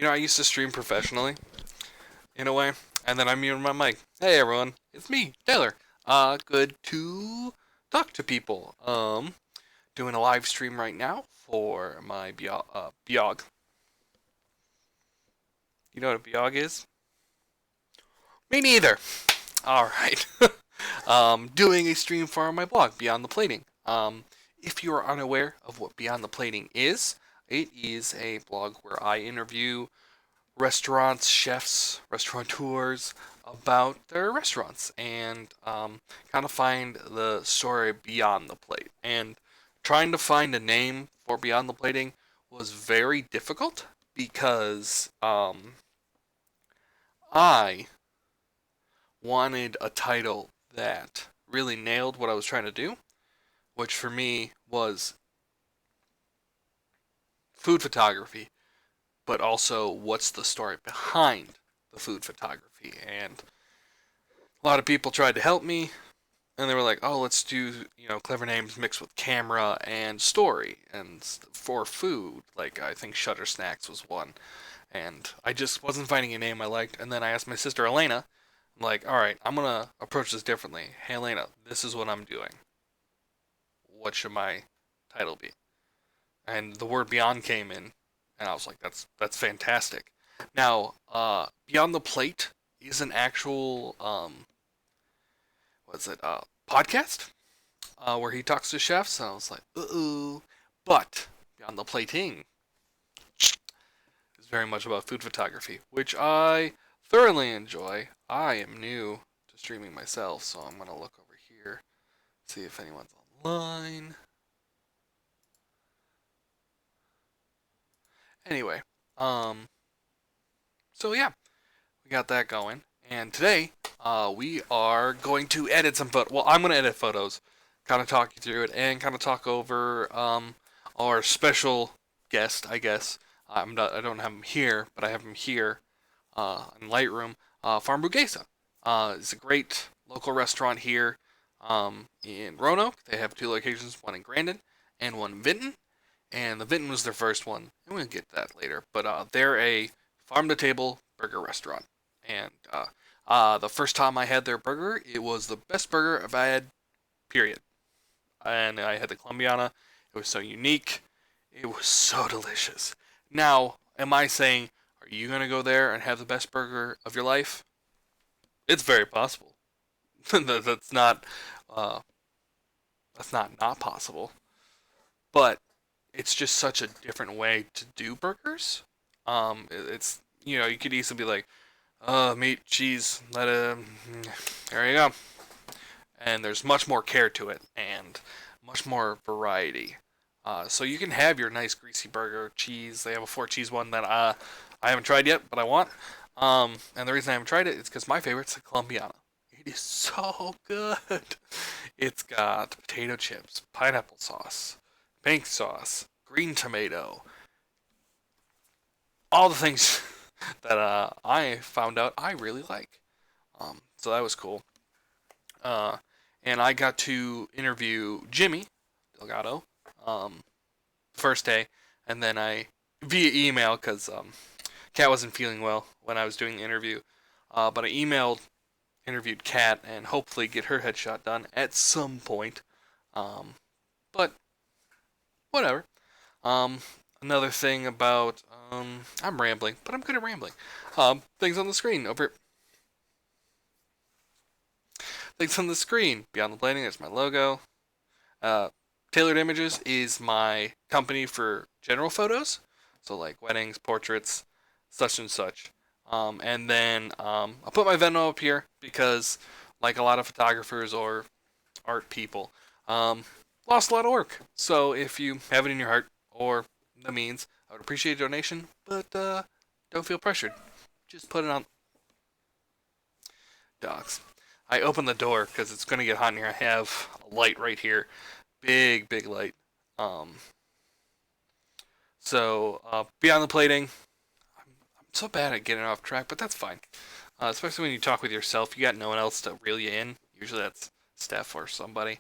I used to stream professionally in a way, and then I mute my mic. Hey everyone, it's me, Taylor. Good to talk to people. Doing a live stream right now for my biog. You know what a biog is? Me neither. All right. Doing a stream for my blog, Beyond the Plating. If you are unaware of what Beyond the Plating is, it is a blog where I interview restaurants, chefs, restaurateurs about their restaurants and kind of find the story beyond the plate. And trying to find a name for Beyond the Plating was very difficult because I wanted a title that really nailed what I was trying to do, which for me was food photography, but also what's the story behind the food photography. And a lot of people tried to help me, and they were like, "Oh, let's do clever names mixed with camera and story." And for food, like I think Shutter Snacks was one, and I just wasn't finding a name I liked. And then I asked my sister Elena, I'm like, "All right, I'm gonna approach this differently. Hey Elena, this is what I'm doing. What should my title be?" And the word Beyond came in, and I was like, "That's fantastic." Now, Beyond the Plate is an actual what's it podcast where he talks to chefs. And I was like, ooh. But Beyond the Plating is very much about food photography, which I thoroughly enjoy. I am new to streaming myself, so I'm gonna look over here, see if anyone's online. Anyway, um, so yeah, we got that going, and today we are going to edit some photos. Well, I'm gonna edit photos, kind of talk you through it, and kind of talk over our special guest, I guess. I don't have him here, but I have him here in Lightroom. Farmburgesa. It's a great local restaurant here in Roanoke. They have two locations, one in Grandin and one in Vinton. And the Vinton was their first one, and we'll get to that later. But they're a farm-to-table burger restaurant. And the first time I had their burger, it was the best burger I've had, period. And I had the Colombiana. It was so unique. It was so delicious. Now, am I saying, are you going to go there and have the best burger of your life? It's very possible. that's not uh, that's not possible. But it's just such a different way to do burgers. It's you could easily be like, meat, cheese, there you go. And there's much more care to it and much more variety. So you can have your nice greasy burger, cheese. They have a four cheese one that I haven't tried yet, but I want. And the reason I haven't tried it is because my favorite's the Colombiana. It is so good. It's got potato chips, pineapple sauce, pink sauce, green tomato, all the things that I found out I really like. So that was cool. Uh, and I got to interview Jimmy Delgado first day, and then I via email because Kat wasn't feeling well when I was doing the interview. But I interviewed Kat, and hopefully get her headshot done at some point. But whatever. Um, Another thing about I'm rambling, but I'm good at rambling. Things on the screen over. Things on the screen beyond the plating. There's my logo. Uh, Tailored Images is my company for general photos, so like weddings, portraits, such and such. And then I'll put my Venmo up here because, like a lot of photographers or art people, um, lost a lot of work. So if you have it in your heart or the means, I would appreciate a donation, but don't feel pressured. Just put it on. Dogs. I opened the door because it's gonna get hot in here. I have a light right here, big light. Um, so beyond the plating, I'm so bad at getting off track, but that's fine. Especially when you talk with yourself, you got no one else to reel you in. Usually that's Steph or somebody.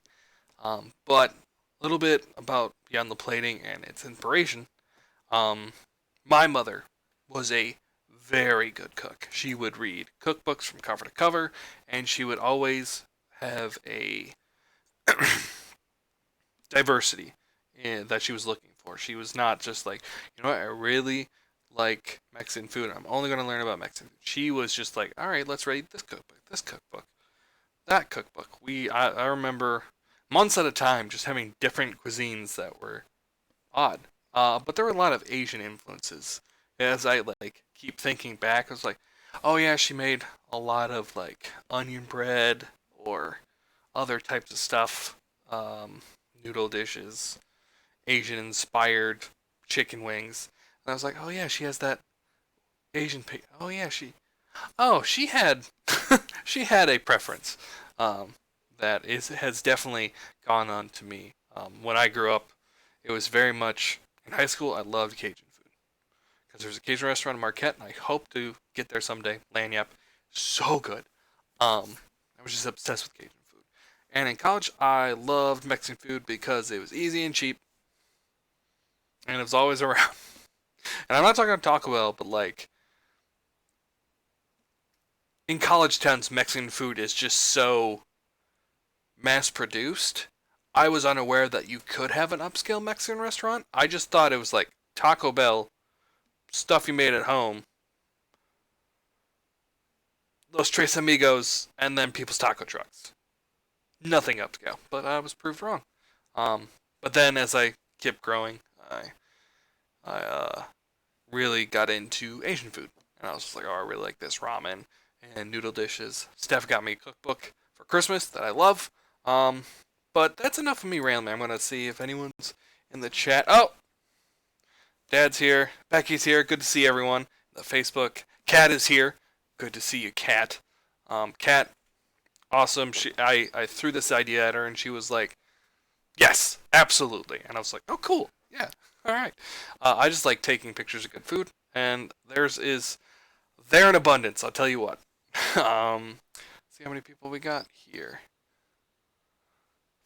But a little bit about beyond the plating and its inspiration. Um, my mother was a very good cook. She would read cookbooks from cover to cover, and she would always have a diversity that she was looking for. She was not just like, you know what, I really like Mexican food. I'm only going to learn about Mexican food. She was just like, all right, let's read this cookbook, that cookbook. I remember months at a time just having different cuisines that were odd. But there were a lot of Asian influences. As I like keep thinking back, I was like, oh yeah, she made a lot of like onion bread or other types of stuff, noodle dishes, Asian inspired chicken wings. And I was like, oh yeah, she has that Asian pig. Oh yeah, she had she had a preference that has definitely gone on to me. When I grew up, it was very much in high school. I loved Cajun food because there's a Cajun restaurant in Marquette, and I hope to get there someday. Lanyap, so good. I was just obsessed with Cajun food. And in college, I loved Mexican food because it was easy and cheap, and it was always around. And I'm not talking about Taco Bell, but like in college towns, Mexican food is just so mass produced. I was unaware that you could have an upscale Mexican restaurant. I just thought it was like Taco Bell, stuff you made at home, Los Tres Amigos, and then people's taco trucks. Nothing upscale, but I was proved wrong. But then as I kept growing, I really got into Asian food, and I was just like, oh, I really like this ramen and noodle dishes. Steph got me a cookbook for Christmas that I love. But that's enough of me rambling. I'm gonna see if anyone's in the chat. Oh, Dad's here. Becky's here. Good to see everyone. The Facebook. Cat is here. Good to see you, Cat. Cat, awesome. I threw this idea at her, and she was like, yes, absolutely. And I was like, oh, cool. Yeah, all right. I just like taking pictures of good food, and theirs is there in abundance. I'll tell you what. See how many people we got here.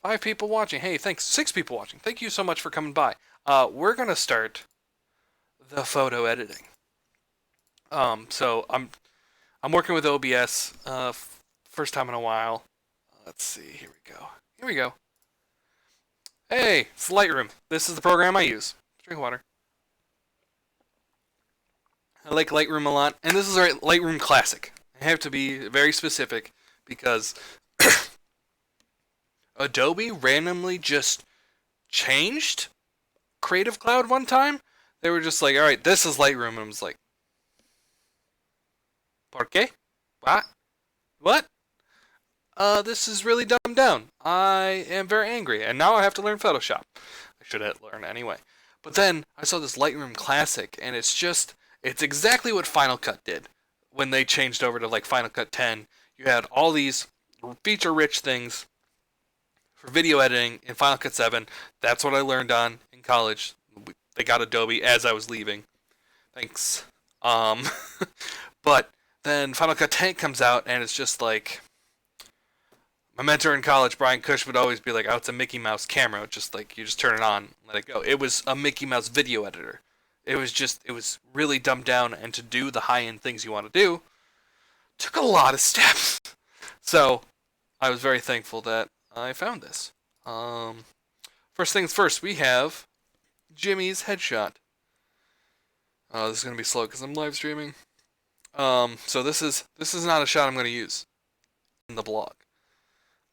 5 people watching. Hey, thanks. 6 people watching. Thank you so much for coming by. We're gonna start the photo editing. So I'm working with OBS. First time in a while. Let's see. Here we go. Here we go. Hey, it's Lightroom. This is the program I use. Drink water. I like Lightroom a lot, and this is our Lightroom Classic. I have to be very specific because Adobe randomly just changed Creative Cloud one time. They were just like, all right, this is Lightroom. And I was like, ¿por qué? What? What? This is really dumbed down. I am very angry, and now I have to learn Photoshop. I should have learned anyway. But then I saw this Lightroom Classic, and it's exactly what Final Cut did when they changed over to like Final Cut 10. You had all these feature-rich things for video editing in Final Cut 7. That's what I learned on in college. They got Adobe as I was leaving. Thanks. But then Final Cut 10 comes out, and it's just like, my mentor in college, Brian Cush, would always be like, oh, it's a Mickey Mouse camera. Just like, you just turn it on, let it go. It was a Mickey Mouse video editor. It was really dumbed down, and to do the high-end things you want to do, took a lot of steps. So, I was very thankful that I found this. First things first, we have Jimmy's headshot. This is going to be slow because I'm live streaming. So this is not a shot I'm going to use in the blog.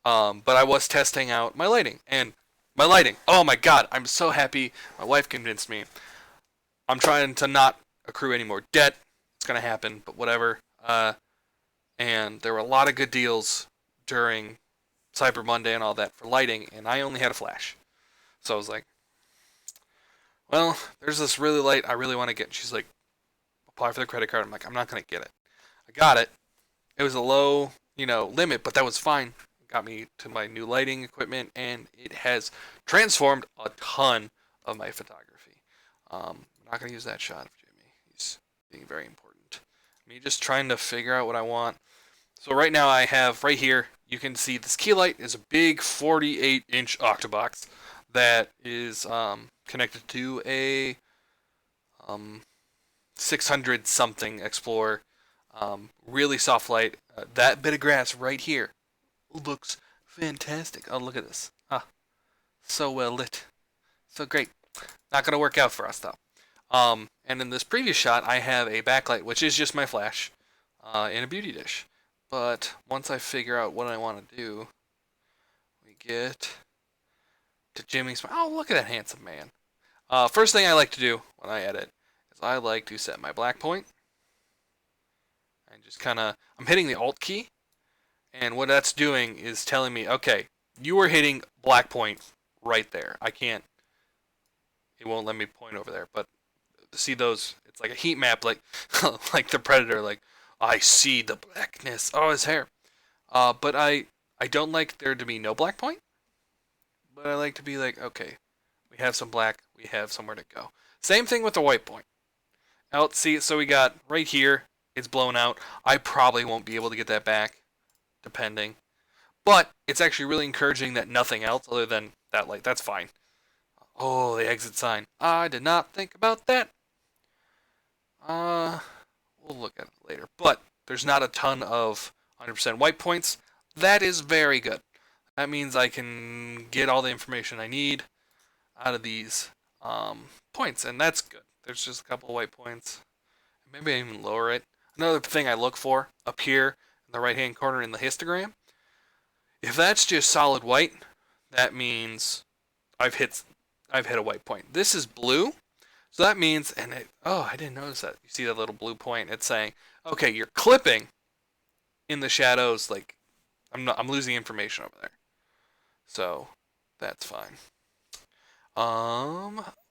But I was testing out my lighting. And my lighting, oh my god, I'm so happy. My wife convinced me. I'm trying to not accrue any more debt. It's going to happen, but whatever. And there were a lot of good deals during Cyber Monday and all that for lighting, and I only had a flash. So I was like, well, there's this really light I really want to get. She's like, apply for the credit card. I'm like, I'm not going to get it. I got it. It was a low, limit, but that was fine. It got me to my new lighting equipment, and it has transformed a ton of my photography. I'm not going to use that shot of Jimmy. He's being very important. Me just trying to figure out what I want. So right now I have right here, you can see this key light is a big 48-inch octobox that is connected to a 600 something Explorer. Really soft light. That bit of grass right here looks fantastic. Oh, look at this. Ah, so well lit. So great. Not going to work out for us, though. And in this previous shot, I have a backlight, which is just my flash, in a beauty dish. But once I figure out what I want to do, we get to Jimmy's. Oh, look at that handsome man. First thing I like to do when I edit is I like to set my black point. And just kind of, I'm hitting the Alt key. And what that's doing is telling me, okay, you are hitting black point right there. I can't, it won't let me point over there. But see those, it's like a heat map, like like the Predator, like, I see the blackness. Oh, his hair. But I don't like there to be no black point. But I like to be like, okay, we have some black, we have somewhere to go. Same thing with the white point. Out, see, so we got right here, it's blown out. I probably won't be able to get that back, depending. But it's actually really encouraging that nothing else other than that light, that's fine. Oh, the exit sign. I did not think about that. We'll look at it later. But there's not a ton of 100% white points. That is very good. That means I can get all the information I need out of these points, and that's good. There's just a couple of white points. Maybe I even lower it. Another thing I look for up here in the right-hand corner in the histogram, if that's just solid white, that means I've hit a white point. This is blue, so that means, and I didn't notice that. You see that little blue point? It's saying, okay, you're clipping in the shadows. Like I'm losing information over there, so that's fine.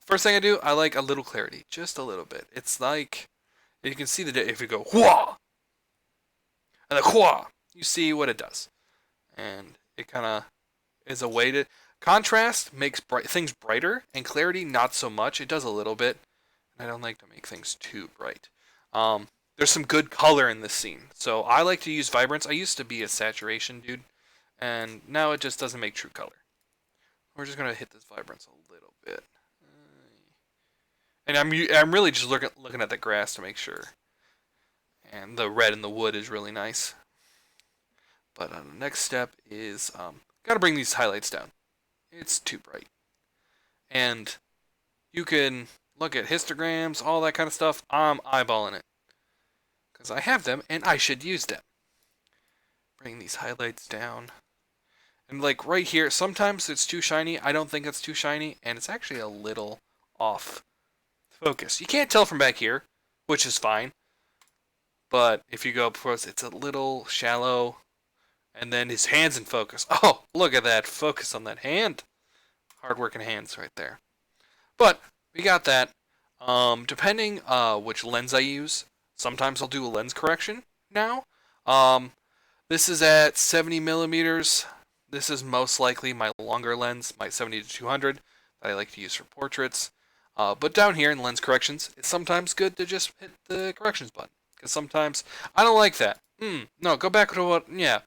First thing I do, I like a little clarity, just a little bit. It's like you can see if you go whoa, and the whoa, you see what it does, and it kind of is a way to contrast makes things brighter, and clarity not so much. It does a little bit, and I don't like to make things too bright. There's some good color in this scene, so I like to use vibrance. I used to be a saturation dude, and now it just doesn't make true color. We're just gonna hit this vibrance a little bit, and I'm really just looking at the grass to make sure. And the red in the wood is really nice. But the next step is gotta bring these highlights down. It's too bright, and you can look at histograms, all that kind of stuff. I'm eyeballing it because I have them and I should use them. Bring these highlights down. And like right here, sometimes it's too shiny. I don't think it's too shiny, and it's actually a little off focus. You can't tell from back here, which is fine. But if you go up close, it's a little shallow. And then his hand's in focus. Oh, look at that. Focus on that hand. Hard-working hands right there. But we got that. Depending which lens I use, sometimes I'll do a lens correction now. This is at 70 millimeters. This is most likely my longer lens, my 70 to 200 that I like to use for portraits. But down here in lens corrections, it's sometimes good to just hit the corrections button. Because sometimes I don't like that. No, go back to what, yeah.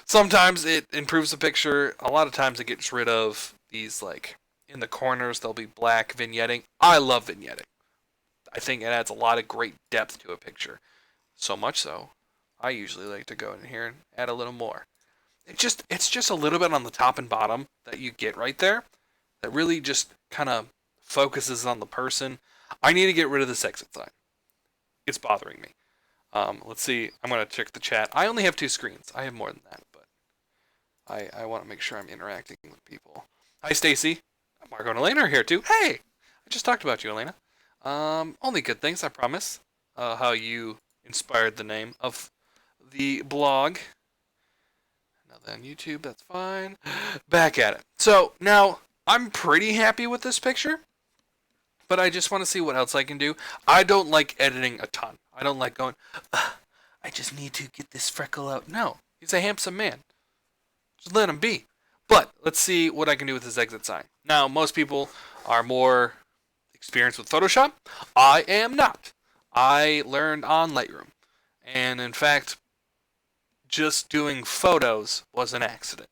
Sometimes it improves the picture. A lot of times it gets rid of these, like, in the corners, there'll be black vignetting. I love vignetting. I think it adds a lot of great depth to a picture. So much so, I usually like to go in here and add a little more. It's just a little bit on the top and bottom that you get right there that really just kind of focuses on the person. I need to get rid of this exit sign. It's bothering me. Let's see. I'm going to check the chat. I only have 2 screens. I have more than that, but I want to make sure I'm interacting with people. Hi, Stacy. Margot and Elena are here, too. Hey! I just talked about you, Elena. Only good things, I promise. How you inspired the name of the blog. Now on YouTube, that's fine. Back at it. So, now, I'm pretty happy with this picture, but I just want to see what else I can do. I don't like editing a ton. I don't like going, I just need to get this freckle out. No, he's a handsome man. Just let him be. But let's see what I can do with this exit sign. Now, most people are more experienced with Photoshop. I am not. I learned on Lightroom. And in fact, just doing photos was an accident.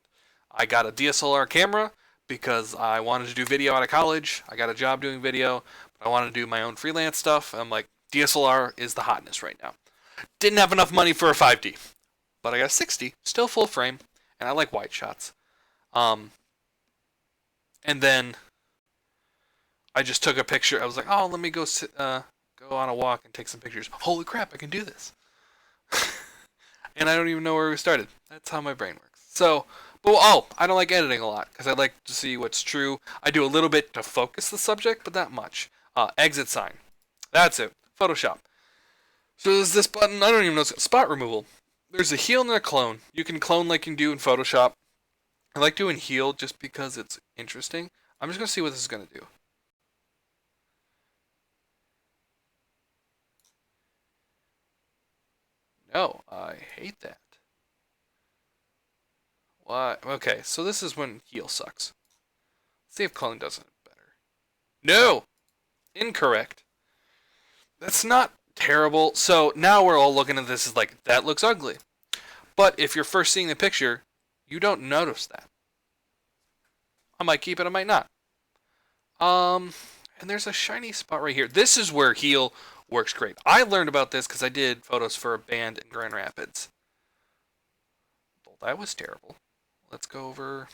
I got a DSLR camera because I wanted to do video out of college. I got a job doing video, but I wanted to do my own freelance stuff. I'm like, DSLR is the hotness right now. Didn't have enough money for a 5D, but I got a 60, still full frame, and I like wide shots. Um, and then I just took a picture. I was like, oh, let me go go on a walk and take some pictures. Holy crap, I can do this. And I don't even know where we started. That's how my brain works. So, but I don't like editing a lot because I like to see what's true. I do a little bit to focus the subject, but not much. Exit sign. That's it. Photoshop. So there's this button. I don't even know. Spot removal. There's a heal and a clone. You can clone like you can do in Photoshop. I like doing heal just because it's interesting. I'm just going to see what this is going to do. No, I hate that. Why? Okay, so this is when heal sucks. Let's see if clone does it better. No! Incorrect. That's not terrible. So now we're all looking at this as like, that looks ugly. But if you're first seeing the picture, you don't notice that. I might keep it, I might not. And there's a shiny spot right here. This is where heal works great. I learned about this because I did photos for a band in Grand Rapids. Well, that was terrible. Let's go over.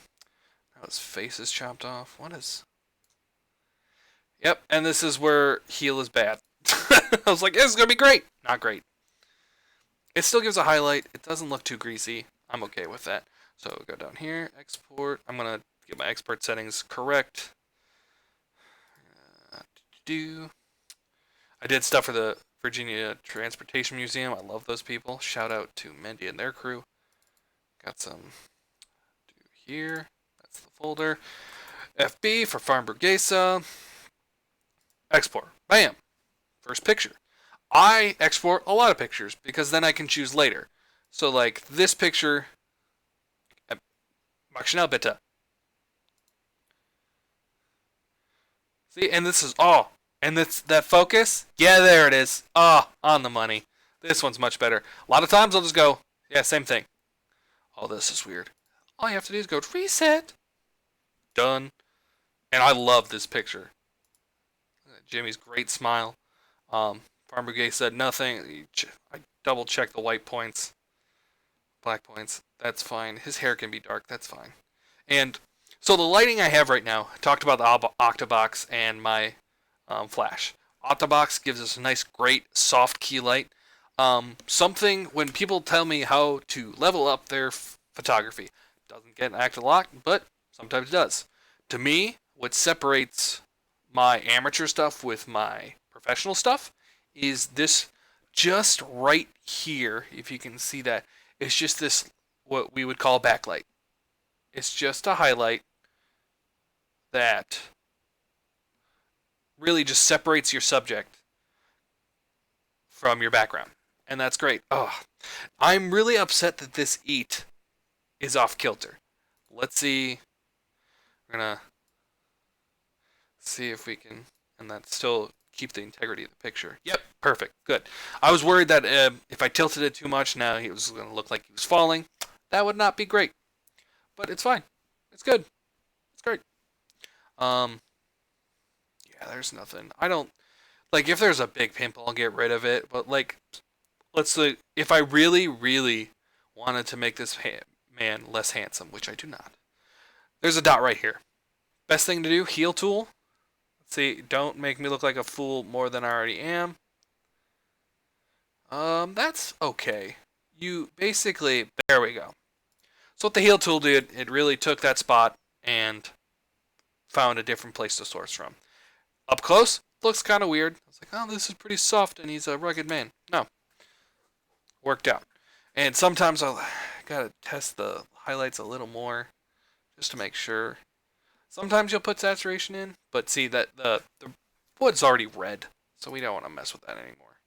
Now his face is chopped off. What is? Yep, and this is where heal is bad. I was like, this is going to be great. Not great. It still gives a highlight. It doesn't look too greasy. I'm okay with that. So go down here, export. I'm going to get my export settings correct. I did stuff for the Virginia Transportation Museum. I love those people. Shout out to Mendy and their crew. Got some here. That's the folder. FB for Farmburgesa. Export. Bam. First picture. I export a lot of pictures because then I can choose later. So like this picture. Mag snel bitte. See, and this is and that focus. Yeah, there it is. On the money. This one's much better. A lot of times I'll just go, yeah, same thing. Oh, this is weird. All you have to do is go reset. Done. And I love this picture. Jimmy's great smile. Farmburgesa said nothing. I double checked the white points. Black points. That's fine. His hair can be dark. That's fine. And so the lighting I have right now, I talked about the Octabox and my flash. Octabox gives us a nice, great, soft key light. Something when people tell me how to level up their photography, doesn't get acted a lot, but sometimes it does. To me, what separates my amateur stuff with my professional stuff is this just right here, if you can see that. It's just this, what we would call backlight. It's just a highlight that really just separates your subject from your background. And that's great. I'm really upset that this eat is off kilter. Let's see. We're going to see if we can, and that still keep the integrity of the picture. Yep, perfect. Good. I was worried that if I tilted it too much, now he was going to look like he was falling. That would not be great. But it's fine. It's good. It's great. Yeah, there's nothing. I don't, like, if there's a big pimple, I'll get rid of it. But, like, let's say, if I really, really wanted to make this man less handsome, which I do not, there's a dot right here. Best thing to do, heal tool. Let's see, don't make me look like a fool more than I already am. That's okay. You basically, there we go. So what the heal tool did, it really took that spot and found a different place to source from. Up close, looks kind of weird. I was like, oh, this is pretty soft and he's a rugged man. No. Worked out. And sometimes I gotta test the highlights a little more just to make sure. Sometimes you'll put saturation in, but see that the wood's already red, so we don't want to mess with that anymore.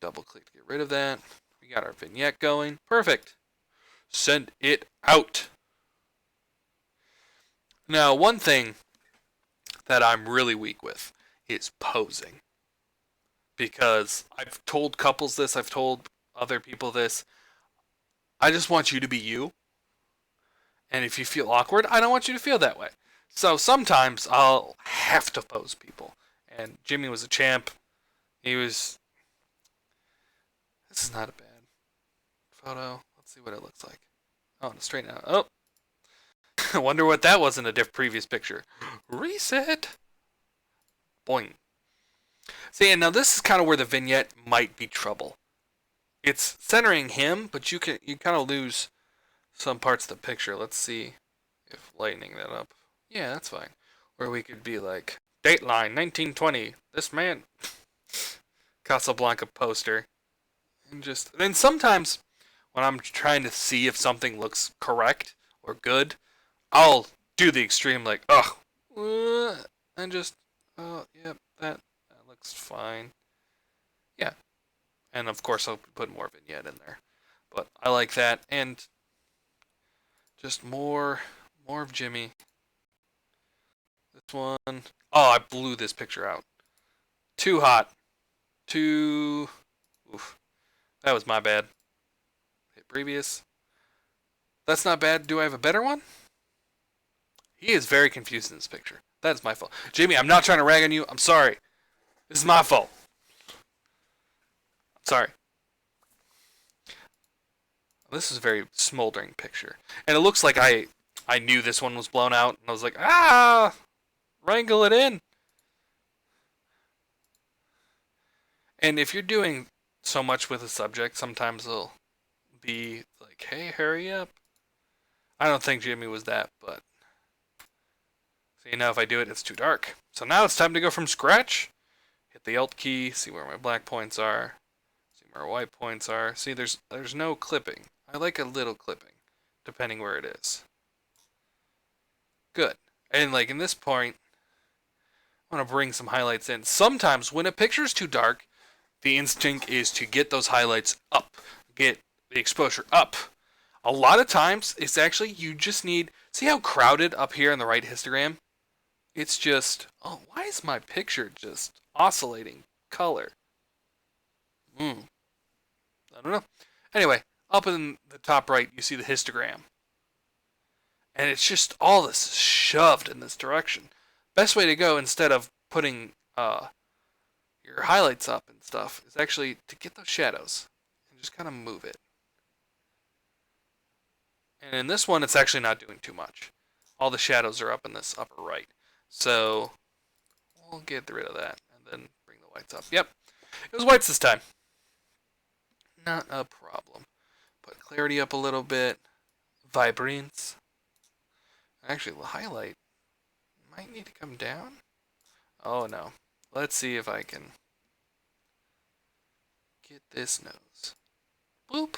Double click to get rid of that. We got our vignette going. Perfect. Send it out. Now, one thing that I'm really weak with is posing. Because I've told couples this, I've told other people this. I just want you to be you. And if you feel awkward, I don't want you to feel that way. So sometimes I'll have to pose people. And Jimmy was a champ. He was. This is not a bad photo. Let's see what it looks like. Oh, and straighten out. Oh, I wonder what that was in a previous picture. Reset. Boing. See, and now this is kind of where the vignette might be trouble. It's centering him, but you kind of lose some parts of the picture. Let's see if lightening that up. Yeah, that's fine. Or we could be like, Dateline 1920. This man. Casablanca poster. And just then sometimes when I'm trying to see if something looks correct or good, I'll do the extreme like, and just, yep, that looks fine. Yeah. And of course I'll put more vignette in there. But I like that, and just more of Jimmy. This one, oh, I blew this picture out. Too hot. Oof. That was my bad. Hit previous. That's not bad. Do I have a better one? He is very confused in this picture. That's my fault. Jimmy, I'm not trying to rag on you. I'm sorry. This is my fault. I'm sorry. This is a very smoldering picture. And it looks like I knew this one was blown out. And I was like, wrangle it in. And if you're doing so much with a subject, sometimes they'll be like, hey, hurry up. I don't think Jimmy was that, but see, now if I do it, it's too dark. So now it's time to go from scratch. Hit the Alt key, see where my black points are, see where my white points are. See, there's no clipping. I like a little clipping, depending where it is. Good. And like in this point, I want to bring some highlights in. Sometimes when a picture's too dark, the instinct is to get those highlights up, get the exposure up. A lot of times, it's actually, you just need, see how crowded up here in the right histogram? It's just, oh, why is my picture just oscillating color? I don't know. Anyway, up in the top right, you see the histogram. And it's just all this shoved in this direction. Best way to go, instead of putting your highlights up and stuff, is actually to get those shadows and just kind of move it. And in this one, it's actually not doing too much. All the shadows are up in this upper right. So we'll get rid of that and then bring the whites up. Yep, it was whites this time. Not a problem. Put clarity up a little bit. Vibrance. Actually, the highlight might need to come down. Oh no. Let's see if I can get this nose. Boop.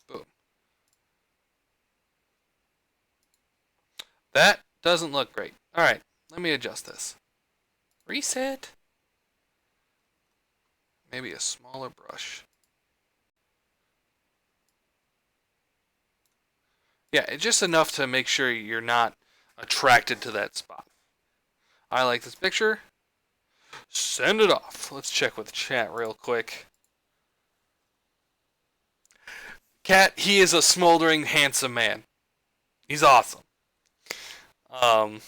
Boom. That doesn't look great. Alright, let me adjust this. Reset. Maybe a smaller brush. Yeah, it's just enough to make sure you're not attracted to that spot. I like this picture. Send it off. Let's check with chat real quick. Cat, he is a smoldering, handsome man. He's awesome. And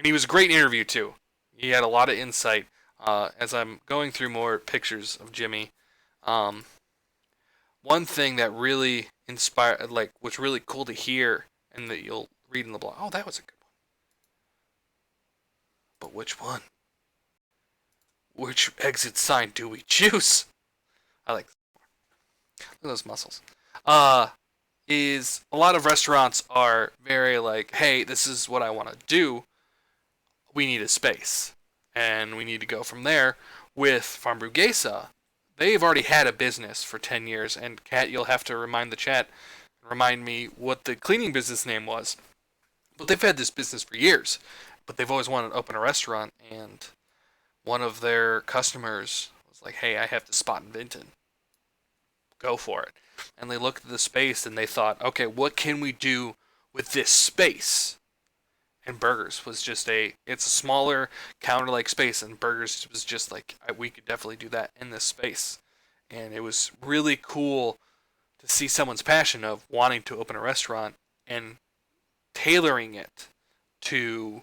he was a great interview too. He had a lot of insight. As I'm going through more pictures of Jimmy, one thing that really inspired, like, was really cool to hear, and that you'll read in the blog. Oh, that was a good one. But which one? Which exit sign do we choose? I like this more. Look at those muscles. Is a lot of restaurants are very like, hey, this is what I want to do. We need a space, and we need to go from there. With Farmburgesa, they've already had a business for 10 years, and Kat, you'll have to remind the chat, remind me what the cleaning business name was. But they've had this business for years, but they've always wanted to open a restaurant, and one of their customers was like, hey, I have this spot in Vinton. Go for it. And they looked at the space and they thought, okay, what can we do with this space? And Burgers was just it's a smaller counter-like space, and Burgers was just like, we could definitely do that in this space. And it was really cool to see someone's passion of wanting to open a restaurant and tailoring it to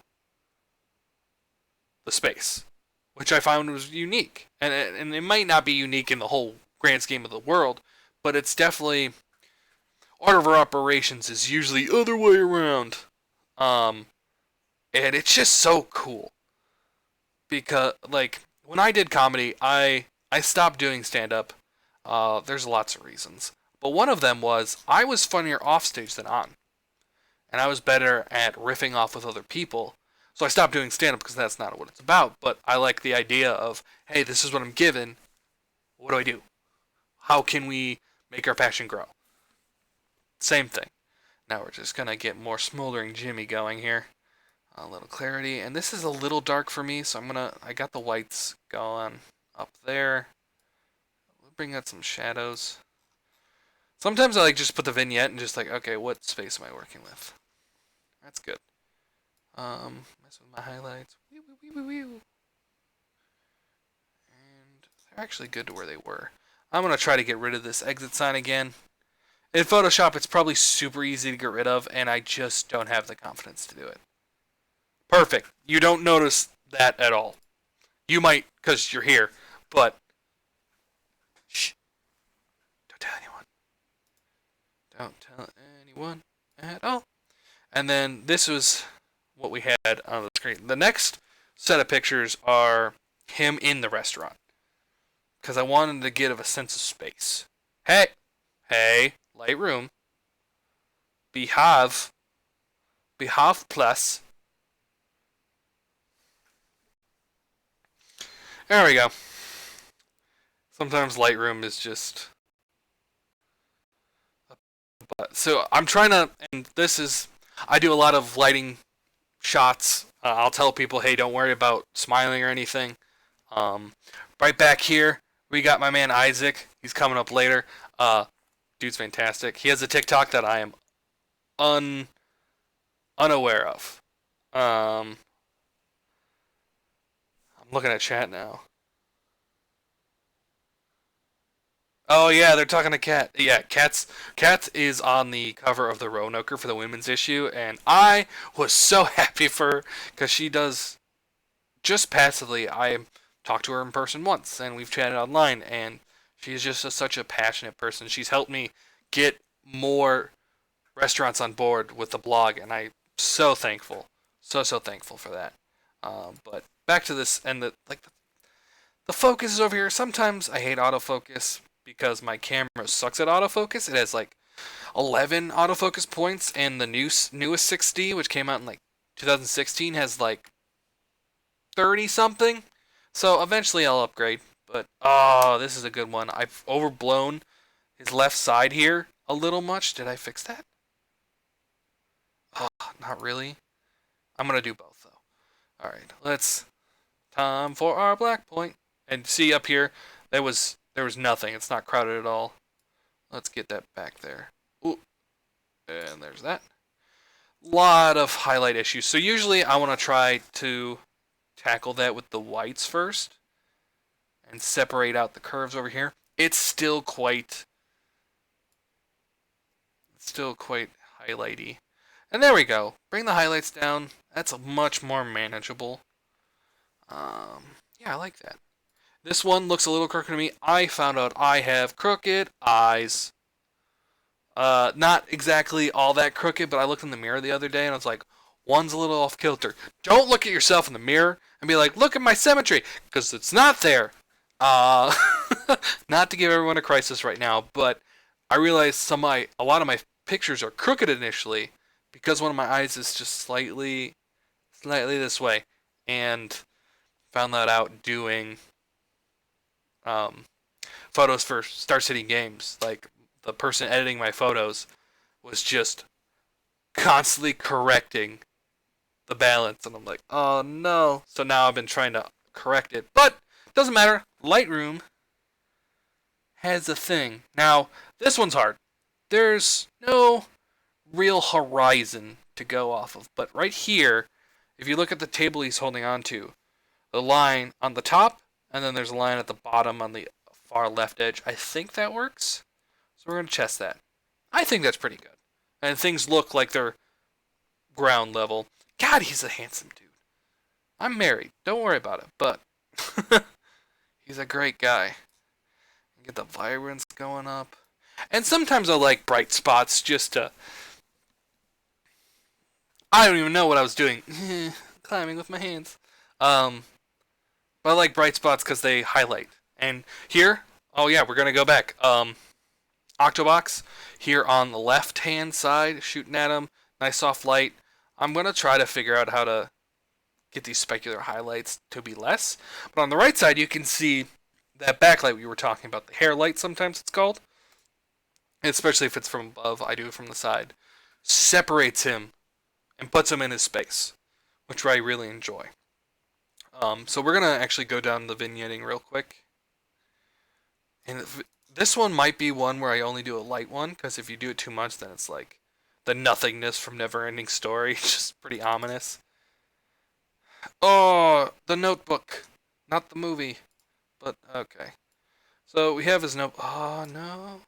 the space, which I found was unique. And it might not be unique in the whole grand scheme of the world, but it's definitely order of operations is usually other way around. Um, and it's just so cool because like when I did comedy, I stopped doing stand up. There's lots of reasons, but one of them was I was funnier off stage than on, and I was better at riffing off with other people. So I stopped doing stand up because that's not what it's about. But I like the idea of, hey, this is what I'm given. What do I do? How can we make our passion grow? Same thing. Now we're just gonna get more smoldering Jimmy going here. A little clarity, and this is a little dark for me, so I got the whites going up there. We'll bring out some shadows. Sometimes I like just put the vignette and just like, okay, what space am I working with? That's good. Mess with my highlights. And they're actually good to where they were. I'm gonna try to get rid of this exit sign again. In Photoshop, it's probably super easy to get rid of, and I just don't have the confidence to do it. Perfect. You don't notice that at all. You might, because you're here, but shh. Don't tell anyone. Don't tell anyone at all. And then this was what we had on the screen. The next set of pictures are him in the restaurant, because I wanted to give a sense of space. Hey, Lightroom. Behave plus. There we go. Sometimes Lightroom is just. So I'm trying to, and this is, I do a lot of lighting shots. I'll tell people, hey, don't worry about smiling or anything. Right back here, we got my man Isaac. He's coming up later. Dude's fantastic. He has a TikTok that I am unaware of. I'm looking at chat now. Oh yeah, they're talking to Kat. Yeah, Kat is on the cover of the Roanoker for the women's issue, and I was so happy for her because she does just passively. I talked to her in person once, and we've chatted online, and she's just such a passionate person. She's helped me get more restaurants on board with the blog, and I'm so thankful, so thankful for that. But back to this, and the focus is over here. Sometimes I hate autofocus because my camera sucks at autofocus. It has like 11 autofocus points, and the newest 6D, which came out in like 2016, has like 30 something. So eventually I'll upgrade. But oh, this is a good one. I've overblown his left side here a little much. Did I fix that? Oh, not really. I'm gonna do both though. All right, time for our black point. And see up here, there was nothing. It's not crowded at all. Let's get that back there. Ooh, and there's that. Lot of highlight issues. So usually I want to try to tackle that with the whites first and separate out the curves over here. It's still quite highlighty. And there we go. Bring the highlights down. That's much more manageable. Yeah, I like that. This one looks a little crooked to me. I found out I have crooked eyes. Not exactly all that crooked, but I looked in the mirror the other day and I was like, one's a little off kilter. Don't look at yourself in the mirror and be like, look at my symmetry, because it's not there. Not to give everyone a crisis right now, but I realized a lot of my pictures are crooked initially because one of my eyes is just slightly this way, and found that out doing photos for Star City Games. Like, the person editing my photos was just constantly correcting the balance, and I'm like, oh no. So now I've been trying to correct it, but doesn't matter. Lightroom has a thing. Now, this one's hard. There's no real horizon to go off of, but right here, if you look at the table he's holding on to, the line on the top, and then there's a line at the bottom on the far left edge. I think that works. So we're going to test that. I think that's pretty good. And things look like they're ground level. God, he's a handsome dude. I'm married. Don't worry about it. But he's a great guy. Get the vibrance going up. And sometimes I like bright spots just to... I don't even know what I was doing. Climbing with my hands. But I like bright spots because they highlight. And here, oh yeah, we're going to go back. Octobox, here on the left-hand side, shooting at him. Nice soft light. I'm going to try to figure out how to get these specular highlights to be less. But on the right side, you can see that backlight we were talking about. The hair light, sometimes it's called. Especially if it's from above. I do it from the side. Separates him and puts him in his space, which I really enjoy. So we're going to actually go down the vignetting real quick. And this one might be one where I only do a light one, because if you do it too much, then it's like the nothingness from Neverending Story. It's just pretty ominous. Oh, The Notebook. Not the movie. But, okay. So we have his note. Oh, no.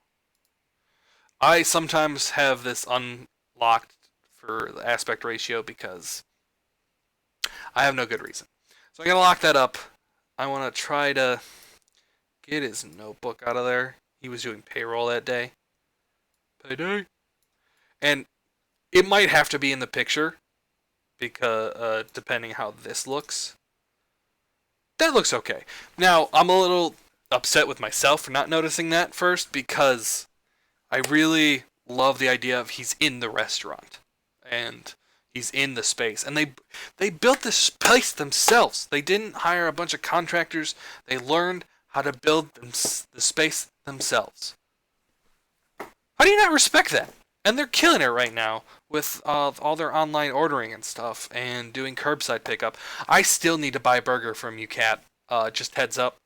I sometimes have this unlocked for the aspect ratio because I have no good reason. So I'm going to lock that up. I want to try to get his notebook out of there. He was doing payroll that day. Payday. And it might have to be in the picture because depending how this looks. That looks okay. Now, I'm a little upset with myself for not noticing that first because I really love the idea of he's in the restaurant and he's in the space. And they built this place themselves. They didn't hire a bunch of contractors. They learned how to build the space themselves. How do you not respect that? And they're killing it right now with all their online ordering and stuff and doing curbside pickup. I still need to buy a burger from you, Cat. Just heads up.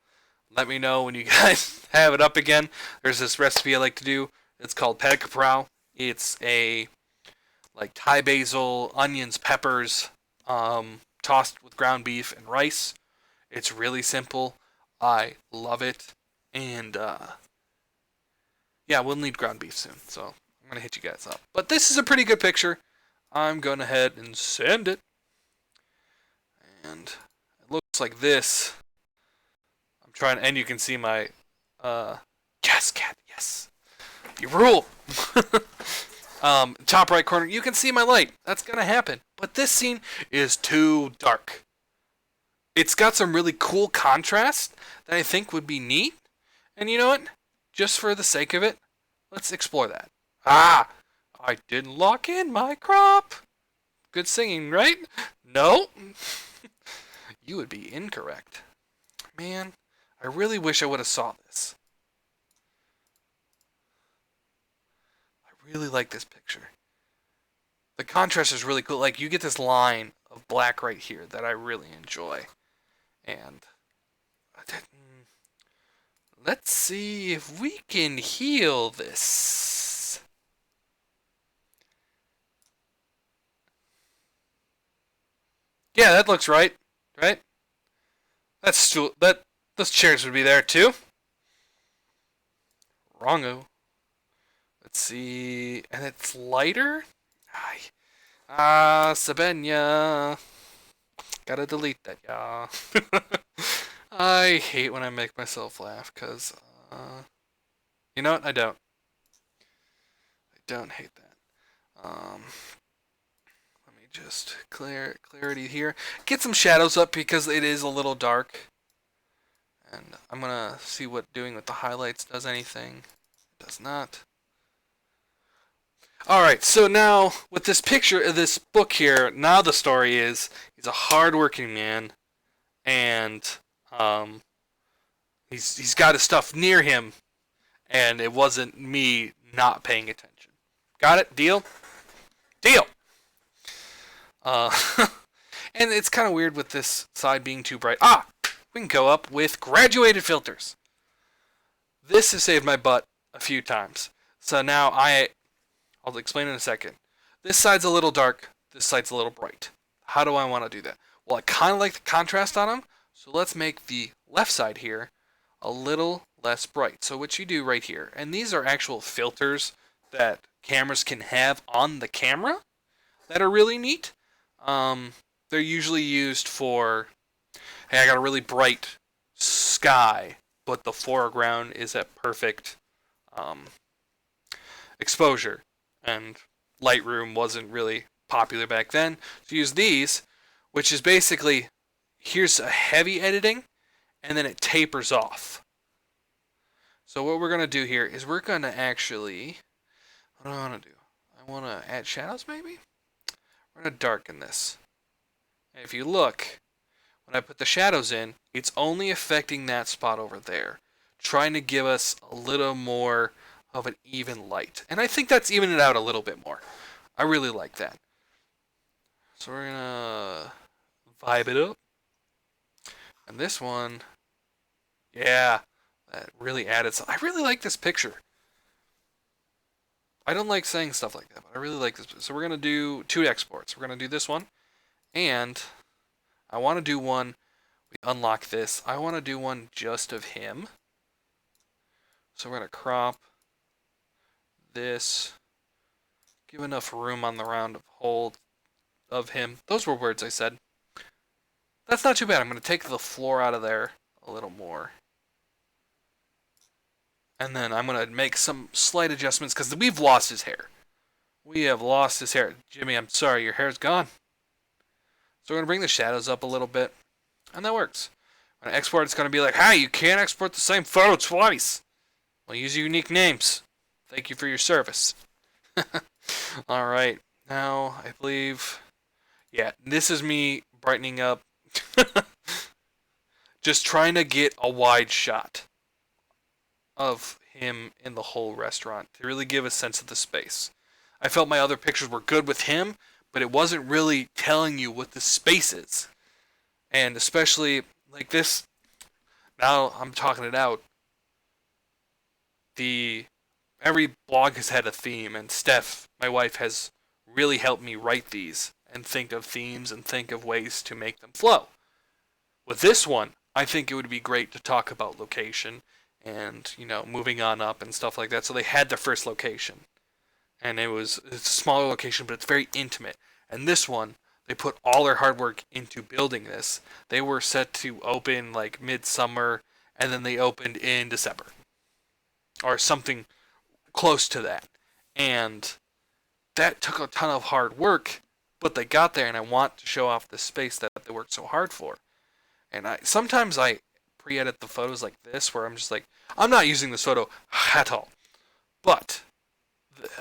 Let me know when you guys have it up again. There's this recipe I like to do. It's called pad caprao. It's a like Thai basil, onions, peppers, tossed with ground beef and rice. It's really simple. I love it. And yeah, we'll need ground beef soon. So I'm going to hit you guys up. But this is a pretty good picture. I'm going ahead and send it. And it looks like this. I'm trying, and you can see my, yes, Cat, yes. You rule. Top right corner, you can see my light. That's going to happen. But this scene is too dark. It's got some really cool contrast that I think would be neat. And you know what? Just for the sake of it, let's explore that. Ah! I didn't lock in my crop. Good singing, right? No. You would be incorrect. Man, I really wish I would have saw this. I really like this picture. The contrast is really cool. Like, you get this line of black right here that I really enjoy. And let's see if we can heal this. Yeah, that looks right. Right? Those chairs would be there too. Wrongo. Let's see. And it's lighter? Sabenya. Gotta delete that, y'all. I hate when I make myself laugh, because, you know what? I don't. I don't hate that. Let me just clarity here. Get some shadows up because it is a little dark. And I'm gonna see what doing with the highlights does anything. It does not. Alright, so now, with this picture, this book here, now the story is, he's a hard-working man, and, he's got his stuff near him, and it wasn't me not paying attention. Got it? Deal? Deal! And it's kind of weird with this side being too bright. We can go up with graduated filters. This has saved my butt a few times. So now I'll explain in a second. This side's a little dark. This side's a little bright. How do I want to do that? Well, I kind of like the contrast on them. So let's make the left side here a little less bright. So what you do right here, and these are actual filters that cameras can have on the camera that are really neat. Um, they're usually used for, hey, I got a really bright sky, but the foreground is at perfect um, exposure, and Lightroom wasn't really popular back then. So use these, which is basically, here's a heavy editing, and then it tapers off. So what we're going to do here is we're going to actually, what do I want to do? I want to add shadows maybe? We're going to darken this. And if you look, when I put the shadows in, it's only affecting that spot over there, trying to give us a little more of an even light. And I think that's evened it out a little bit more. I really like that. So we're going to vibe it up. And this one, yeah, that really added some. I really like this picture. I don't like saying stuff like that, but I really like this. So we're going to do 2 exports. We're going to do this one, and I want to do one. We unlock this. I want to do one just of him. So we're going to crop this. Give enough room on the round of hold of him. Those were words I said. That's not too bad. I'm going to take the floor out of there a little more. And then I'm going to make some slight adjustments because we've lost his hair. We have lost his hair. Jimmy, I'm sorry, your hair's gone. So we're going to bring the shadows up a little bit. And that works. When I export, it's going to be like, hey, you can't export the same photo twice. Well, use unique names. Thank you for your service. Alright, now I believe, yeah, this is me brightening up. Just trying to get a wide shot of him in the whole restaurant to really give a sense of the space. I felt my other pictures were good with him, but it wasn't really telling you what the space is. And especially like this, now I'm talking it out. Every blog has had a theme, and Steph, my wife, has really helped me write these and think of themes and think of ways to make them flow. With this one, I think it would be great to talk about location and, moving on up and stuff like that. So they had their first location, and it's a smaller location, but it's very intimate. And this one, they put all their hard work into building this. They were set to open like midsummer, and then they opened in December. Or something close to that. And that took a ton of hard work, but they got there, and I want to show off the space that they worked so hard for. And sometimes I pre-edit the photos like this, where I'm just like, I'm not using this photo at all. But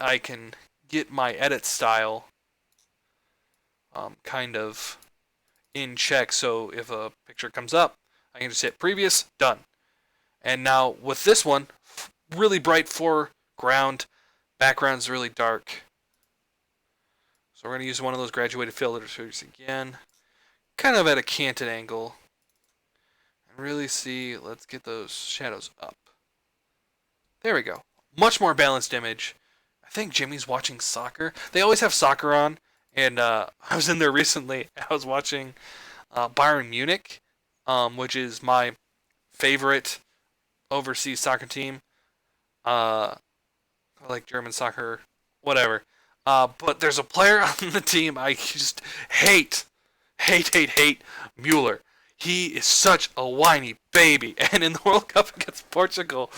I can get my edit style kind of in check, so if a picture comes up, I can just hit previous, done. And now with this one, really bright foreground, background's really dark. So we're going to use one of those graduated filters again, kind of at a canted angle. And really see, let's get those shadows up. There we go. Much more balanced image. I think Jimmy's watching soccer. They always have soccer on, and I was in there recently. I was watching Bayern Munich, which is my favorite overseas soccer team. I like German soccer, whatever. But there's a player on the team I just hate Mueller. He is such a whiny baby. And in the World Cup against Portugal,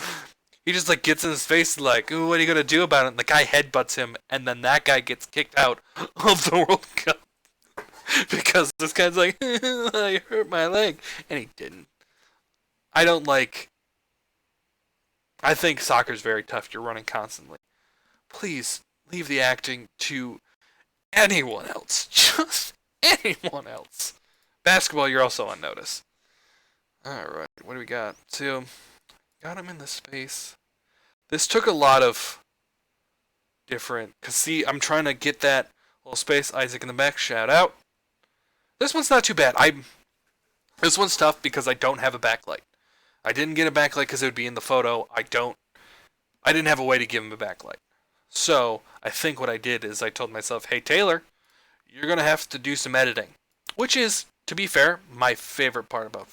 he just like gets in his face like, ooh, what are you gonna do about it? And the guy headbutts him, and then that guy gets kicked out of the World Cup because this guy's like, I hurt my leg, and he didn't. I think soccer's very tough. You're running constantly. Please leave the acting to anyone else. Just anyone else. Basketball, you're also on notice. Alright, what do we got? So, got him in the space. This took a lot of different... Because see, I'm trying to get that little space. Isaac in the back, shout out. This one's not too bad. This one's tough because I don't have a backlight. I didn't get a backlight because it would be in the photo. I didn't have a way to give him a backlight. So, I think what I did is I told myself, hey, Taylor, you're going to have to do some editing. Which is, to be fair, my favorite part about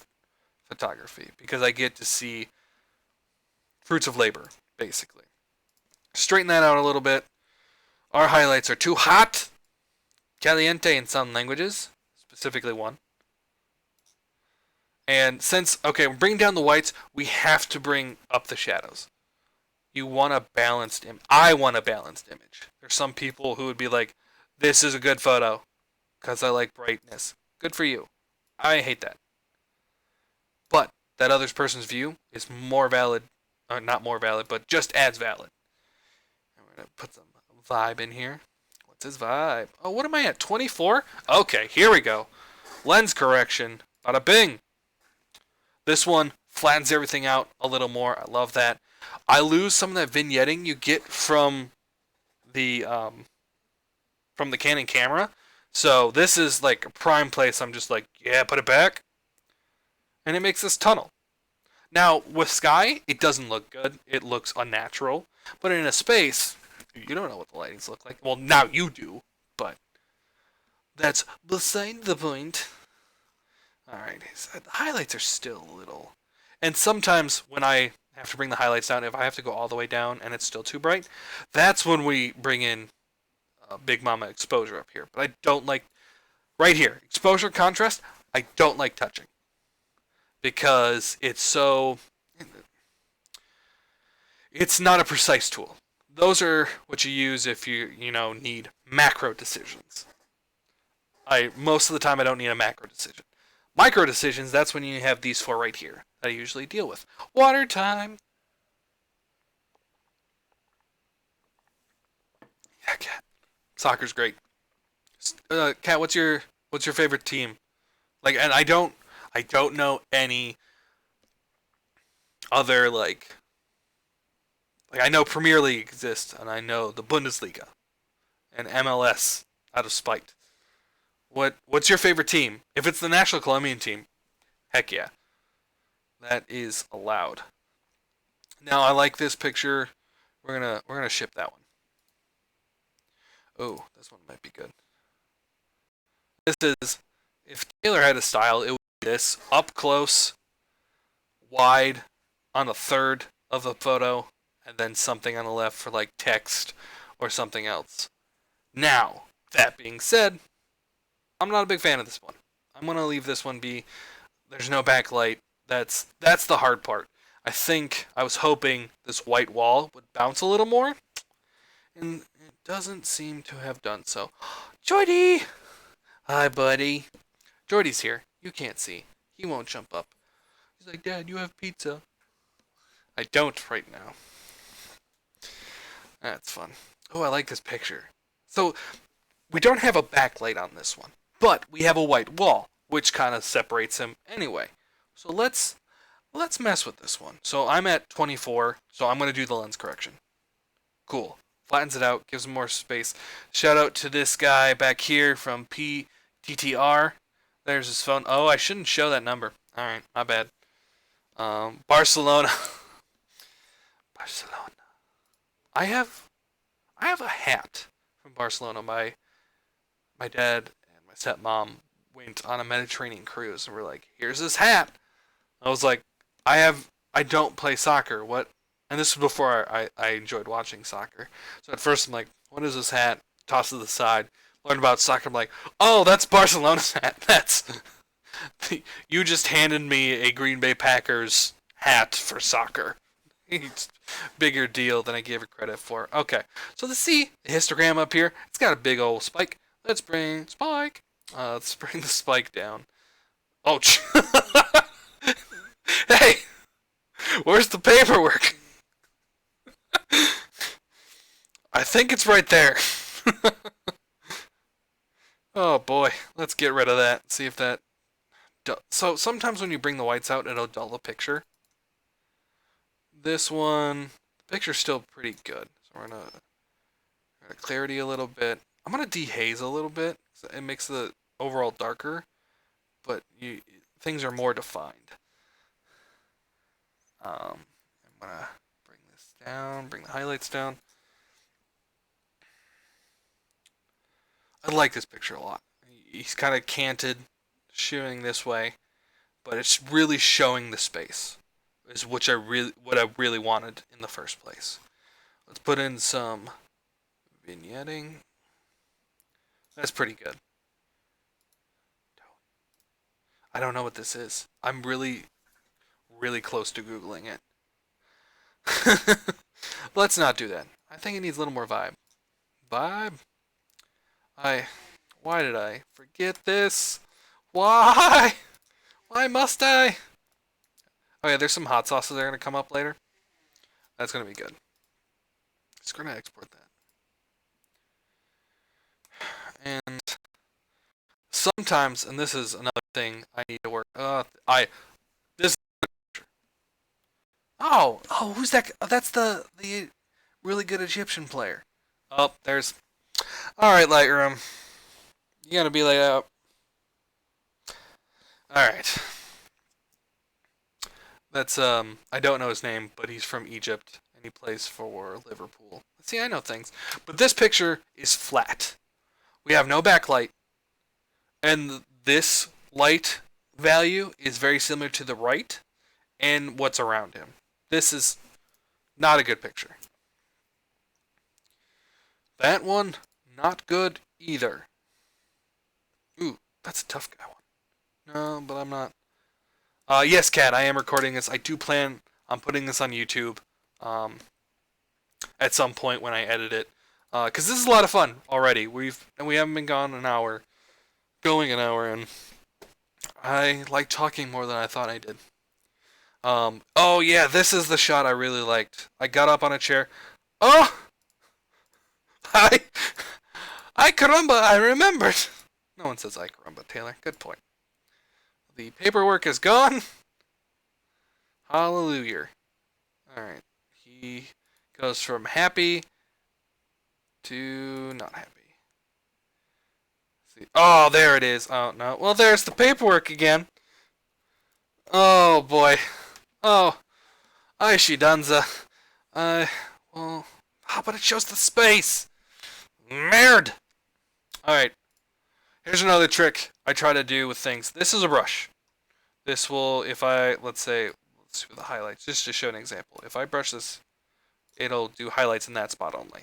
photography. Because I get to see fruits of labor, basically. Straighten that out a little bit. Our highlights are too hot, caliente in some languages, specifically one. And since, okay, we're bringing down the whites, we have to bring up the shadows. You want a balanced image. I want a balanced image. There's some people who would be like, this is a good photo because I like brightness. Good for you. I hate that. But that other person's view is more valid, or not more valid, but just as valid. And we're going to put some vibe in here. What's his vibe? Oh, what am I at? 24? Okay, here we go. Lens correction. Bada bing. This one flattens everything out a little more. I love that. I lose some of that vignetting you get from the Canon camera. So this is like a prime place. I'm just like, yeah, put it back. And it makes this tunnel. Now, with sky, it doesn't look good. It looks unnatural. But in a space, you don't know what the lightings look like. Well, now you do. But that's beside the point. Alright, the highlights are still a little... And sometimes when I have to bring the highlights down, if I have to go all the way down and it's still too bright, that's when we bring in Big Mama exposure up here. But I don't like... Right here, exposure contrast, I don't like touching. Because it's so... It's not a precise tool. Those are what you use if you need macro decisions. Most of the time I don't need a macro decision. Micro decisions, that's when you have these four right here that I usually deal with. Water time. Yeah, Cat. Soccer's great. Cat, what's your favorite team? Like, and I don't know any other like I know Premier League exists and I know the Bundesliga and MLS out of spite. What's your favorite team? If it's the National Colombian team, heck yeah. That is allowed. Now I like this picture. We're gonna ship that one. Oh, this one might be good. This is, if Taylor had a style, it would be this up close, wide, on a third of the photo, and then something on the left for like text or something else. Now, that being said, I'm not a big fan of this one. I'm going to leave this one be. There's no backlight. That's the hard part. I was hoping this white wall would bounce a little more, and it doesn't seem to have done so. Jordy! Hi, buddy. Jordy's here. You can't see. He won't jump up. He's like, Dad, you have pizza. I don't right now. That's fun. Oh, I like this picture. So, we don't have a backlight on this one. But we have a white wall, which kind of separates him anyway. So let's mess with this one. So I'm at 24, so I'm going to do the lens correction. Cool. Flattens it out, gives him more space. Shout out to this guy back here from PTTR. There's his phone. Oh, I shouldn't show that number. Alright, my bad. Barcelona. Barcelona. I have a hat from Barcelona. My dad and my stepmom went on a Mediterranean cruise and were like, here's this hat. I was like, I don't play soccer. What? And this was before I enjoyed watching soccer. So at first I'm like, what is this hat? Toss it to the side. Learn about soccer. I'm like, oh, that's Barcelona's hat. That's... You just handed me a Green Bay Packers hat for soccer. It's bigger deal than I gave it credit for. Okay, so the histogram up here, it's got a big old spike. Let's bring the spike down. Oh, hey, where's the paperwork? I think it's right there. Oh boy, let's get rid of that. See if that. So sometimes when you bring the whites out, it'll dull the picture. This one, the picture's still pretty good. So we're gonna clarity a little bit. I'm gonna dehaze a little bit. So it makes the overall darker, but things are more defined. I'm gonna bring this down, bring the highlights down. I like this picture a lot. He's kind of canted, shooting this way, but it's really showing the space. is what I really wanted in the first place. Let's put in some vignetting. That's pretty good. I don't know what this is. I'm really, really close to Googling it. Let's not do that. I think it needs a little more vibe. Vibe? Why did I forget this? Why? Why must I? Oh yeah, there's some hot sauces that are gonna come up later. That's gonna be good. Just gonna export that. And sometimes, and this is another thing I need to work. This. Oh, who's that? Oh, that's the really good Egyptian player. Oh, there's. All right, Lightroom. You gotta be like, all right. That's I don't know his name, but he's from Egypt and he plays for Liverpool. See, I know things. But this picture is flat. We have no backlight, and this light value is very similar to the right and what's around him. This is not a good picture. That one, not good either. Ooh, that's a tough guy one. No, but I'm not. Yes, Kat, I am recording this. I do plan on putting this on YouTube at some point when I edit it, because this is a lot of fun already. We haven't been gone an hour, going an hour, and I like talking more than I thought I did. Oh yeah, this is the shot I really liked. I got up on a chair. Oh, I caramba, I remembered. No one says I caramba, Taylor. Good point. The paperwork is gone. Hallelujah. Alright. He goes from happy to not happy. See. Oh, there it is. Oh, no. Well, there's the paperwork again. Oh, boy. Oh. Ay, she danza. Well. Oh, but it shows the space. Merd. Alright. Here's another trick I try to do with things. This is a brush. This will, if I, let's see the highlights, just to show an example. If I brush this, it'll do highlights in that spot only,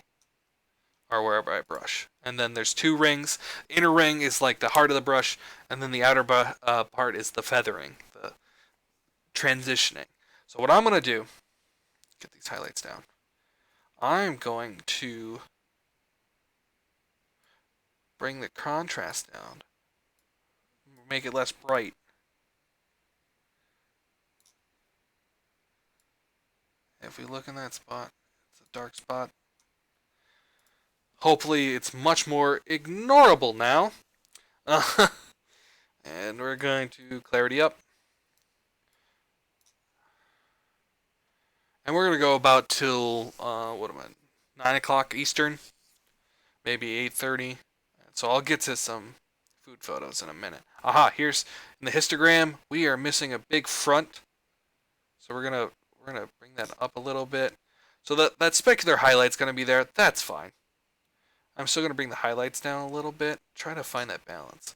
or wherever I brush. And then there's two rings. Inner ring is like the heart of the brush, and then the outer part is the feathering, the transitioning. So what I'm going to do, get these highlights down, I'm going to bring the contrast down, make it less bright. If we look in that spot, it's a dark spot. Hopefully it's much more ignorable now. And we're going to clarity up. And we're going to go about till, 9 o'clock Eastern. Maybe 8:30. So I'll get to some food photos in a minute. Aha, here's, in the histogram, we are missing a big front. So we're going to bring that up a little bit. So that specular highlight's going to be there. That's fine. I'm still going to bring the highlights down a little bit. Try to find that balance.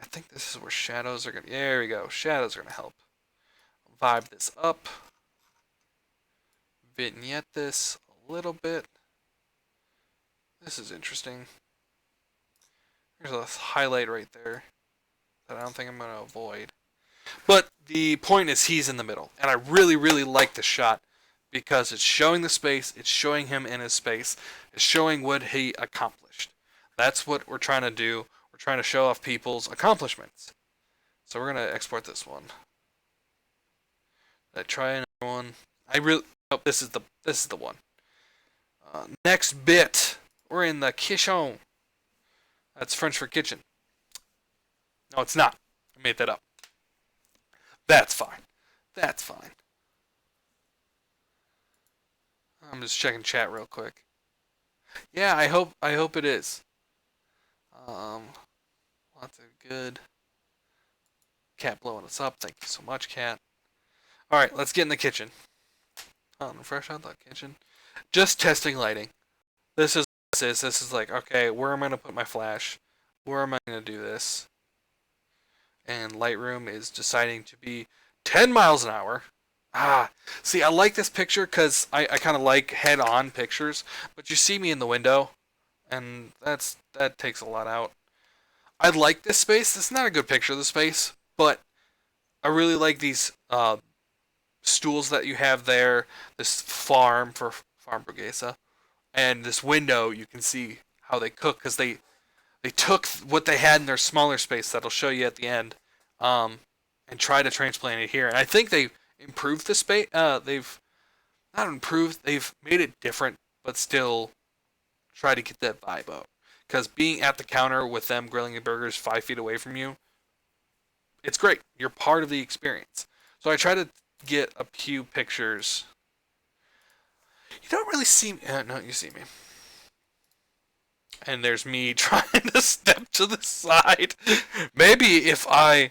I think this is where shadows are going to... There we go. Shadows are going to help. Vibe this up. Vignette this a little bit. This is interesting. There's a highlight right there that I don't think I'm going to avoid. But the point is he's in the middle. And I really, really like the shot because it's showing the space. It's showing him in his space. It's showing what he accomplished. That's what we're trying to do. We're trying to show off people's accomplishments. So we're going to export this one. I try another one. Oh, this is the one. Next bit. We're in the kitchen. That's French for kitchen. No, it's not. I made that up. That's fine. That's fine. I'm just checking chat real quick. Yeah, I hope it is. Lots of good. Cat blowing us up. Thank you so much, Cat. All right, let's get in the kitchen. Fresh out the kitchen. Just testing lighting. This is like, okay, where am I gonna put my flash? Where am I gonna do this? And Lightroom is deciding to be 10 miles an hour. See, I like this picture because I kind of like head-on pictures, but you see me in the window, and that takes a lot out. I like this space. It's not a good picture of the space, but I really like these stools that you have there. This farm for Farmburgesa, and this window. You can see how they cook because they took what they had in their smaller space that I'll show you at the end, um, and try to transplant it here. And I think they improved the space. They've not improved. They've made it different, but still try to get that vibe out. Because being at the counter with them grilling the burgers 5 feet away from you, it's great. You're part of the experience. So I try to get a few pictures. You don't really see me. No, you see me. And there's me trying to step to the side. Maybe if I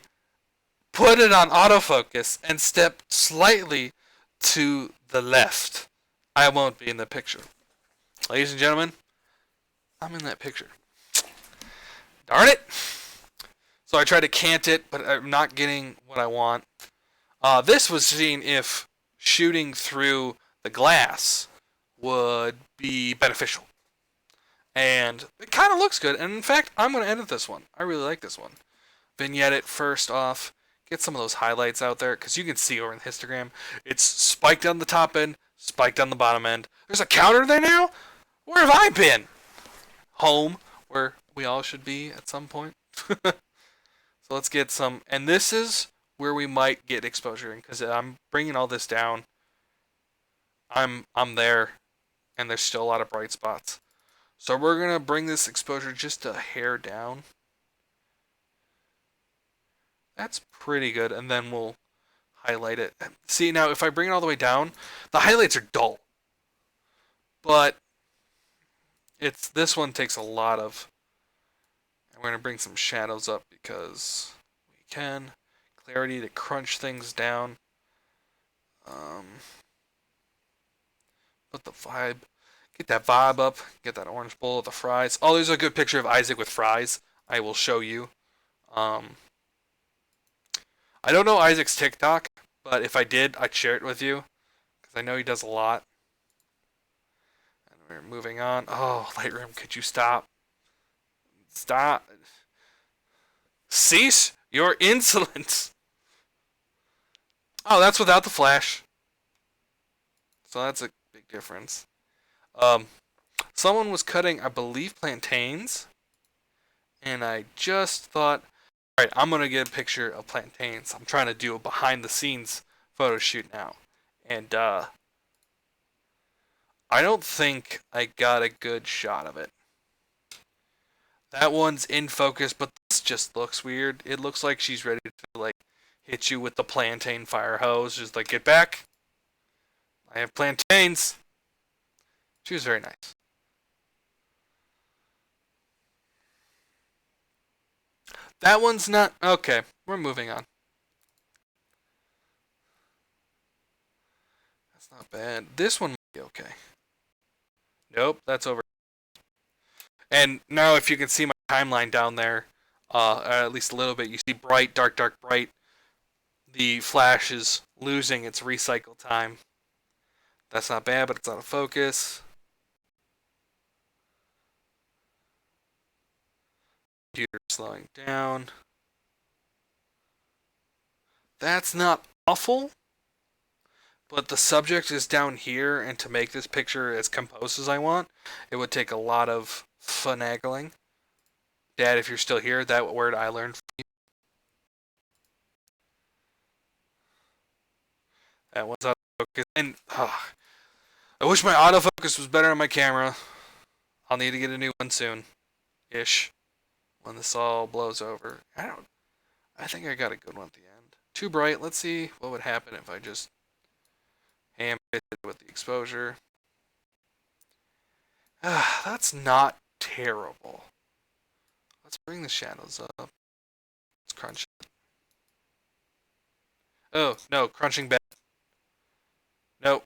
put it on autofocus and step slightly to the left, I won't be in the picture. Ladies and gentlemen, I'm in that picture. Darn it! So I try to cant it, but I'm not getting what I want. This was seeing if shooting through the glass would be beneficial. And it kind of looks good. And in fact, I'm going to edit this one. I really like this one. Vignette it first off. Get some of those highlights out there. Because you can see over in the histogram. It's spiked on the top end. Spiked on the bottom end. There's a counter there now? Where have I been? Home. Where we all should be at some point. So let's get some. And this is where we might get exposure in. Because I'm bringing all this down. I'm there. And there's still a lot of bright spots. So we're going to bring this exposure just a hair down. That's pretty good. And then we'll highlight it. See, now if I bring it all the way down, the highlights are dull. But this one takes a lot of... And we're going to bring some shadows up because we can. Clarity to crunch things down. Put the vibe... Get that vibe up. Get that orange bowl of the fries. Oh, there's a good picture of Isaac with fries. I will show you. I don't know Isaac's TikTok, but if I did, I'd share it with you. Because I know he does a lot. And we're moving on. Oh, Lightroom, could you stop? Stop. Cease your insolence. Oh, that's without the flash. So that's a big difference. Someone was cutting, I believe, plantains, and I just thought, all right, I'm gonna get a picture of plantains. I'm trying to do a behind-the-scenes photo shoot now, and I don't think I got a good shot of it. That one's in focus, but this just looks weird. It looks like she's ready to like hit you with the plantain fire hose, just like get back. I have plantains. She was very nice. That one's not... Okay, we're moving on. That's not bad. This one might be okay. Nope, that's over. And now if you can see my timeline down there, at least a little bit, you see bright, dark, dark, bright. The flash is losing its recycle time. That's not bad, but it's out of focus. Computer slowing down. That's not awful, but the subject is down here, and to make this picture as composed as I want, it would take a lot of finagling. Dad, if you're still here, that word I learned from you. That one's out of focus. And I wish my autofocus was better on my camera. I'll need to get a new one soon. Ish. When this all blows over. I think I got a good one at the end. Too bright. Let's see what would happen if I just ham-fisted it with the exposure. That's not terrible. Let's bring the shadows up. Let's crunch it. Oh, no. Crunching bad. Nope.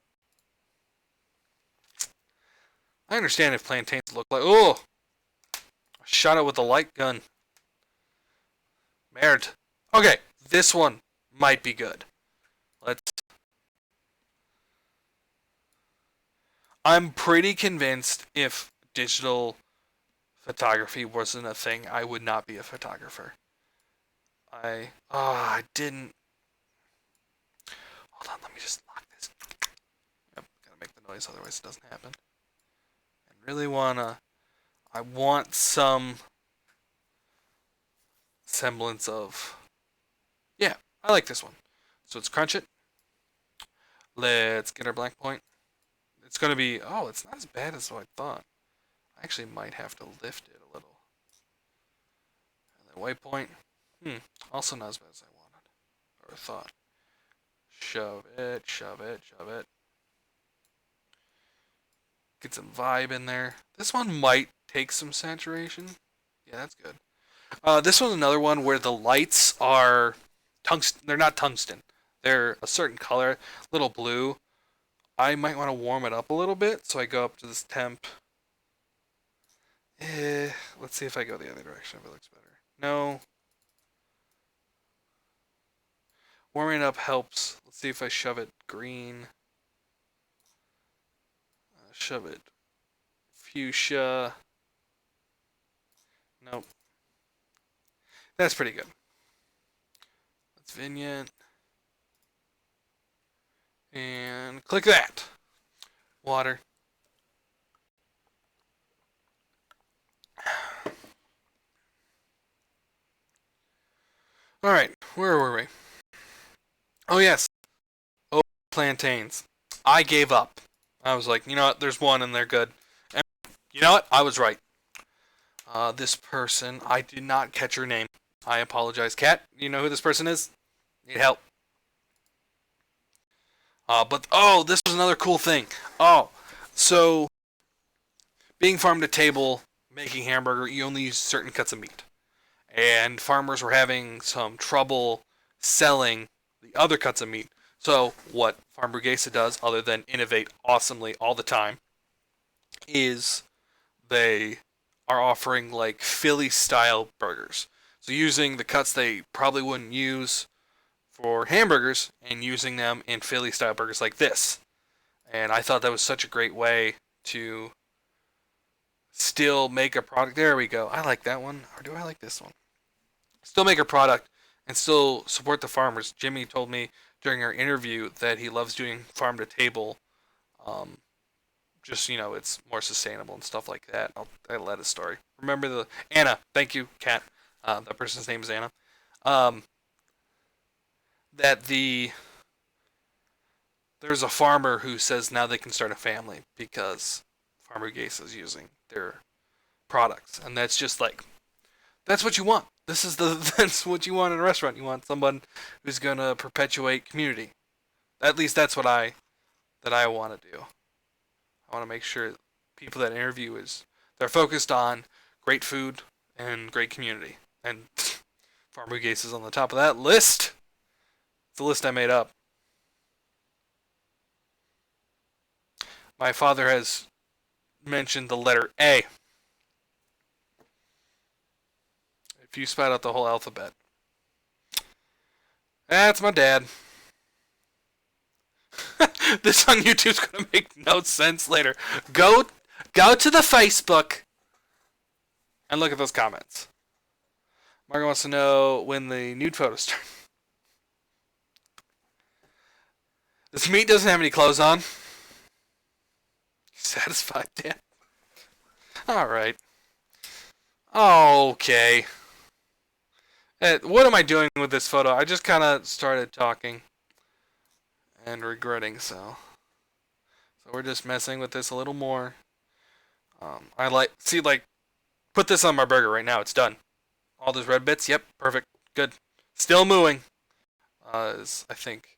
I understand if plantains look like... Oh! I shot it with a light gun. Merde. Okay, this one might be good. Let's I'm pretty convinced if digital photography wasn't a thing, I would not be a photographer. I didn't. Hold on, let me just lock this. Yep, gotta make the noise, otherwise it doesn't happen. And really I want some semblance of. Yeah, I like this one. So let's crunch it. Let's get our black point. It's gonna be. Oh, it's not as bad as what I thought. I actually might have to lift it a little. And then white point. Also not as bad as I wanted or thought. Shove it, shove it, shove it. Get some vibe in there. This one might take some saturation. Yeah, that's good. This one's another one where the lights are tungsten. They're not tungsten. They're a certain color, little blue. I might want to warm it up a little bit, so I go up to this temp. Let's see if I go the other direction if it looks better. No. Warming up helps. Let's see if I shove it green. Shove it fuchsia. Nope. That's pretty good. Let's vignette. And click that. Water. Alright, where were we? Oh, yes. Oh, plantains. I gave up. I was like, you know what? There's one and they're good. And you know what? I was right. This person, I did not catch her name. I apologize. Kat, you know who this person is? Need help. This was another cool thing. So being farm to table, making hamburger, you only use certain cuts of meat. And farmers were having some trouble selling the other cuts of meat. So what Farmburgesa does, other than innovate awesomely all the time, is they are offering like Philly style burgers. So using the cuts they probably wouldn't use for hamburgers and using them in Philly style burgers like this. And I thought that was such a great way to still make a product. There we go. I like that one. Or do I like this one? Still make a product and still support the farmers. Jimmy told me during our interview that he loves doing farm to table. Just, it's more sustainable and stuff like that. I'll let his story. Remember the Anna. Thank you, Kat. That person's name is Anna. That there's a farmer who says now they can start a family because Farmburgesa is using their products, and that's just like that's what you want. That's what you want in a restaurant. You want someone who's gonna perpetuate community. At least that's what I want to do. I want to make sure people that interview they're focused on great food and great community. And Farmburgesa is on the top of that list. It's a list I made up. My father has mentioned the letter A. If you spout out the whole alphabet. That's my dad. This on YouTube's gonna make no sense later. Go to the Facebook and look at those comments. Margaret wants to know when the nude photos start. This meat doesn't have any clothes on. Satisfied, Dan? Alright. Okay. What am I doing with this photo? I just kind of started talking and regretting so we're just messing with this a little more. Put this on my burger right now. It's done. All those red bits. Yep, perfect. Good. Still mooing. Is I think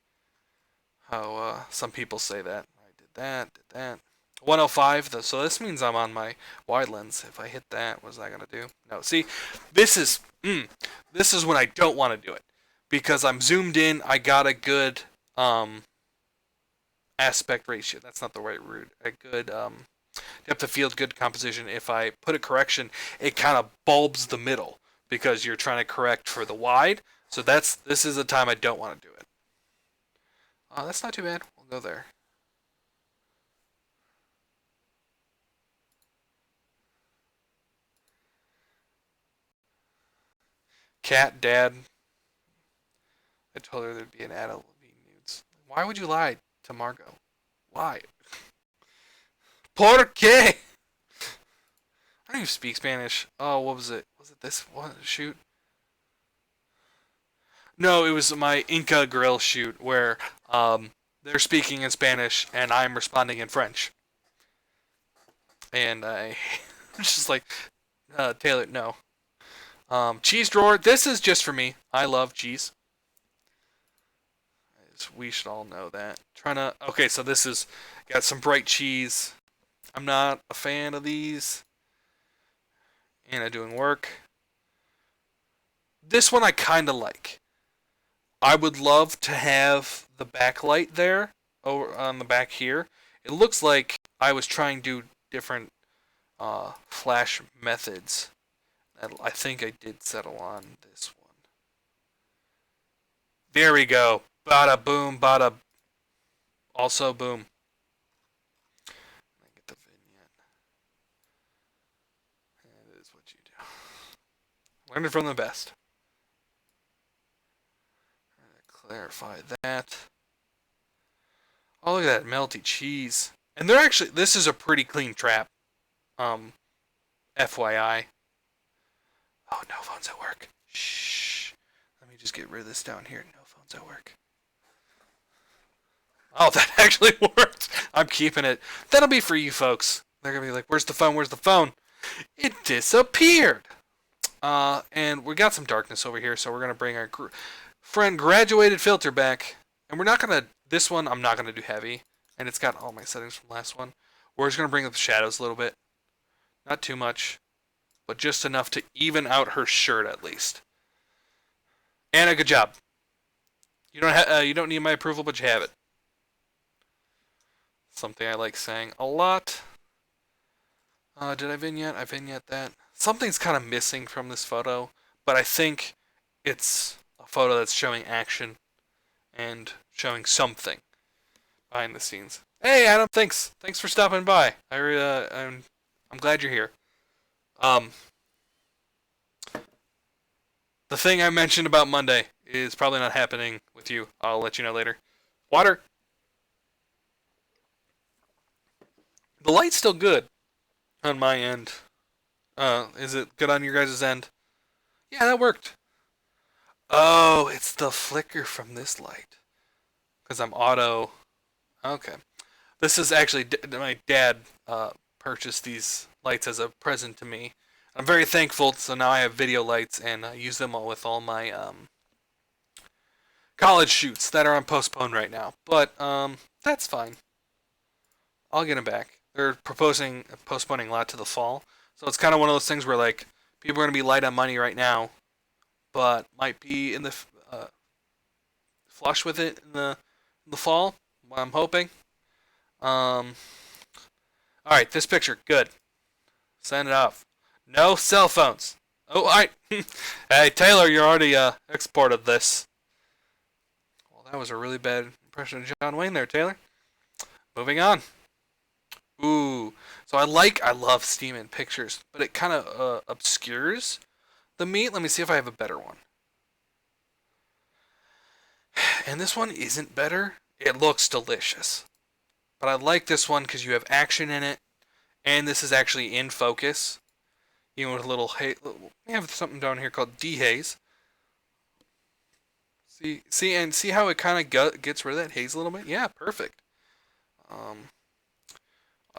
how some people say that. I did that. 105. So this means I'm on my wide lens. If I hit that, what's that gonna do? No. See, this is when I don't want to do it because I'm zoomed in. I got a good aspect ratio. That's not the right word. A good depth of field, good composition. If I put a correction, it kind of bulbs the middle because you're trying to correct for the wide. So this is the time I don't want to do it. That's not too bad. We'll go there. cat dad. I told her there'd be an ad of Levine nudes. Why would you lie to Margot? Why? ¿Por qué? I don't even speak Spanish. Oh, what was it? Was it this one shoot? No, it was my Inca Grill shoot where they're speaking in Spanish and I'm responding in French. And I just like, Taylor, no. Cheese drawer. This is just for me. I love cheese. We should all know that. Trying to. Okay, so this is got some bright cheese. I'm not a fan of these. Anna doing work. This one I kind of like. I would love to have the backlight there over on the back here. It looks like I was trying to do different flash methods. I think I did settle on this one. There we go. Bada boom, bada. Also boom. I get the vignette. That is what you do. Learn it from the best. Clarify that. Oh, look at that melty cheese. And they're actually, this is a pretty clean trap. FYI. Oh, no phones at work. Shh. Let me just get rid of this down here. No phones at work. Oh, that actually worked. I'm keeping it. That'll be for you folks. They're going to be like, where's the phone? Where's the phone? It disappeared. And we got some darkness over here, so we're going to bring our friend graduated filter back. And we're not going to, this one I'm not going to do heavy. And it's got all my settings from last one. We're just going to bring up the shadows a little bit. Not too much, but just enough to even out her shirt at least. Anna, good job. You don't need my approval, but you have it. Something I like saying a lot. Did I vignette? I vignette that. Something's kind of missing from this photo, but I think it's a photo that's showing action and showing something behind the scenes. Hey, Adam, thanks. Thanks for stopping by. I'm glad you're here. The thing I mentioned about Monday is probably not happening with you. I'll let you know later. Water. The light's still good on my end. Is it good on your guys' end? Yeah, that worked. Oh, it's the flicker from this light. Because I'm auto. Okay. This is actually, my dad purchased these lights as a present to me. I'm very thankful, so now I have video lights and I use them all with all my college shoots that are on postpone right now. But that's fine. I'll get them back. They're postponing a lot to the fall. So it's kind of one of those things where like people are going to be light on money right now, but might be in the flush with it in the fall. I'm hoping. All right, this picture, good. Send it off. No cell phones. Oh, hey, Taylor, you already exported this. Well, that was a really bad impression of John Wayne there, Taylor. Moving on. Ooh, so I love steam in pictures, but it kind of obscures the meat. Let me see if I have a better one. And this one isn't better. It looks delicious. But I like this one because you have action in it, and this is actually in focus. Even with a little haze. We have something down here called dehaze. See how it kind of gets rid of that haze a little bit? Yeah, perfect. I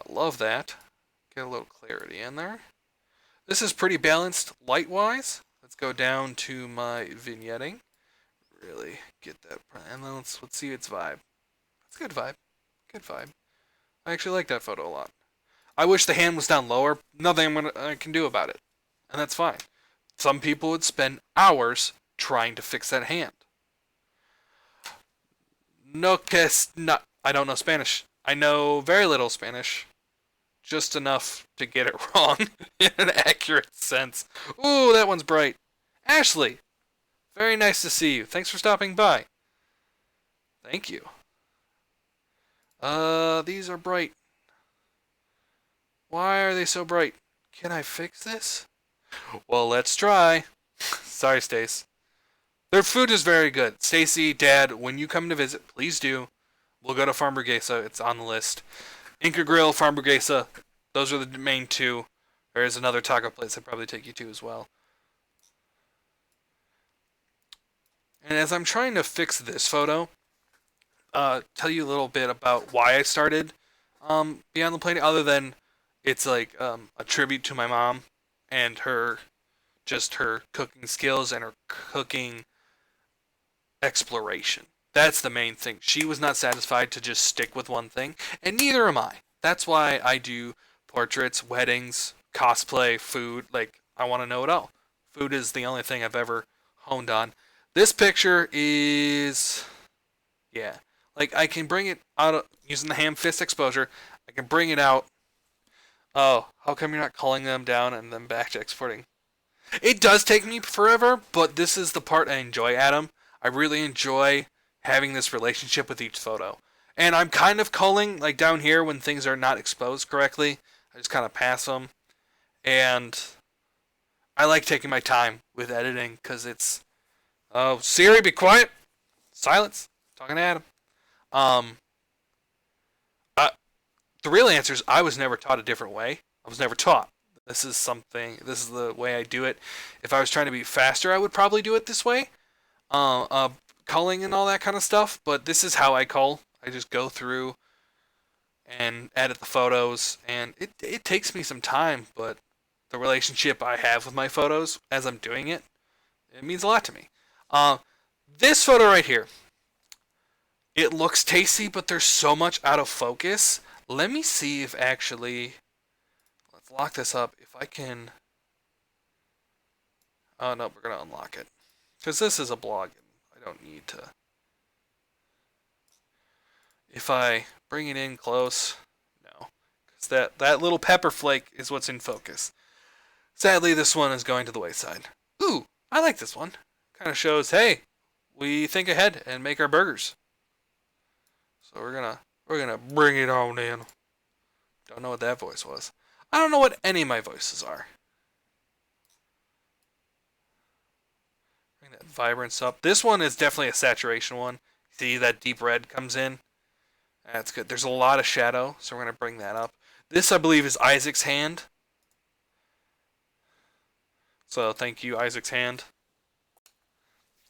love that. Get a little clarity in there. This is pretty balanced light-wise. Let's go down to my vignetting. Really get that. And then let's see its vibe. It's a good vibe. Good vibe. I actually like that photo a lot. I wish the hand was down lower. Nothing I can do about it. And that's fine. Some people would spend hours trying to fix that hand. No que no. I don't know Spanish. I know very little Spanish. Just enough to get it wrong in an accurate sense. Ooh, that one's bright. Ashley, very nice to see you. Thanks for stopping by. Thank you. These are bright. Why are they so bright? Can I fix this? Well, let's try. Sorry, Stace. Their food is very good. Stacy, Dad, when you come to visit, please do. We'll go to Farmburgesa. It's on the list. Inca Grill, Farmburgesa. Those are the main two. There is another taco place I'd probably take you to as well. And as I'm trying to fix this photo, tell you a little bit about why I started Beyond the Plating, other than it's like a tribute to my mom and her cooking skills and her cooking exploration. That's the main thing. She was not satisfied to just stick with one thing, and neither am I. That's why I do portraits, weddings, cosplay, food. Like, I want to know it all. Food is the only thing I've ever honed on. This picture is, yeah, like I can bring it out using the ham fist exposure. I can bring it out. Oh, how come you're not culling them down and then back to exporting? It does take me forever, but this is the part I enjoy, Adam. I really enjoy having this relationship with each photo. And I'm kind of culling, like down here when things are not exposed correctly. I just kind of pass them. And I like taking my time with editing because it's... Oh, Siri, be quiet! Silence. Talking to Adam. Um, the real answer is I was never taught a different way. I was never taught. This is the way I do it. If I was trying to be faster, I would probably do it this way. Culling and all that kind of stuff. But this is how I cull. I just go through and edit the photos. And it takes me some time, but the relationship I have with my photos as I'm doing it, it means a lot to me. This photo right here. It looks tasty, but there's so much out of focus. Let me see if actually... Let's lock this up. If I can... Oh, no, we're going to unlock it. Because this is a blog, and I don't need to... If I bring it in close... No. Because that little pepper flake is what's in focus. Sadly, this one is going to the wayside. Ooh, I like this one. Kind of shows, hey, we think ahead and make our burgers. So we're gonna bring it on in. Don't know what that voice was. I don't know what any of my voices are. Bring that vibrance up. This one is definitely a saturation one. See that deep red comes in? That's good. There's a lot of shadow, so we're gonna bring that up. This, I believe, is Isaac's hand. So thank you, Isaac's hand.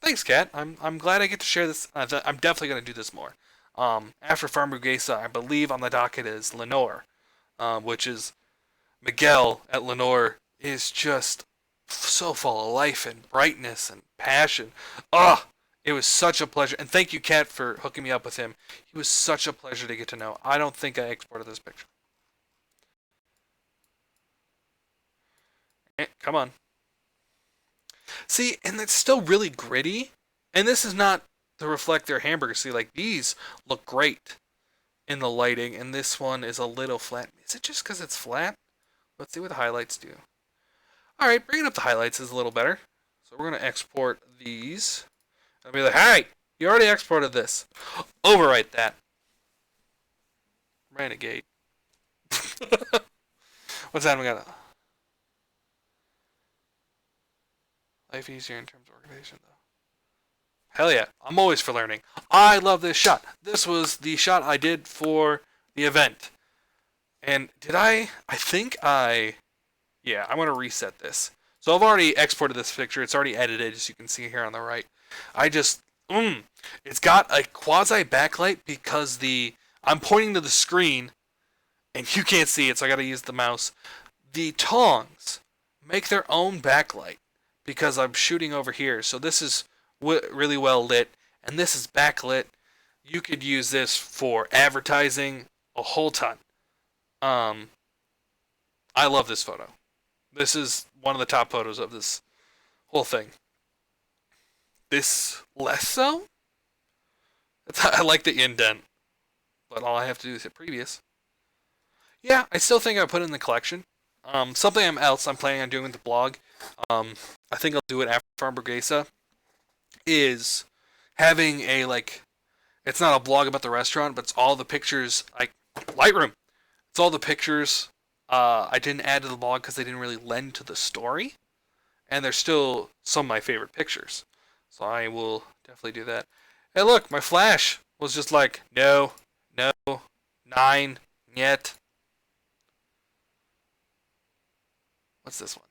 Thanks, Kat. I'm glad I get to share this. I'm definitely gonna do this more. After Farmburgesa, I believe on the docket is Lenore, which is Miguel at Lenore is just so full of life and brightness and passion. It was such a pleasure. And thank you, Kat, for hooking me up with him. He was such a pleasure to get to know. I don't think I exported this picture. Come on. See, and it's still really gritty. And this is not to reflect their hamburgers. See, like these look great in the lighting, and this one is a little flat. Is it just because it's flat? Let's see what the highlights do. Alright, bringing up the highlights is a little better. So we're going to export these. I'll be like, hey, you already exported this. Overwrite that. Renegade. What's that we got? Life easier in terms of organization, though. Hell yeah, I'm always for learning. I love this shot. This was the shot I did for the event. And did I think yeah, I'm going to reset this. So I've already exported this picture. It's already edited, as you can see here on the right. It's got a quasi backlight because I'm pointing to the screen and you can't see it, so I got to use the mouse. The tongs make their own backlight because I'm shooting over here. So this is really well lit, and this is backlit. You could use this for advertising a whole ton. I love this photo. This is one of the top photos of this whole thing. This less so? I like the indent, but all I have to do is hit previous. Yeah, I still think I put it in the collection. Something else I'm planning on doing with the blog, I think I'll do it after Farmburgesa, is having a, like, it's not a blog about the restaurant, but it's all the pictures, like, Lightroom. It's all the pictures I didn't add to the blog because they didn't really lend to the story. and they're still some of my favorite pictures. So I will definitely do that. Hey, look, my flash was just like, no, no, 9, yet. What's this one?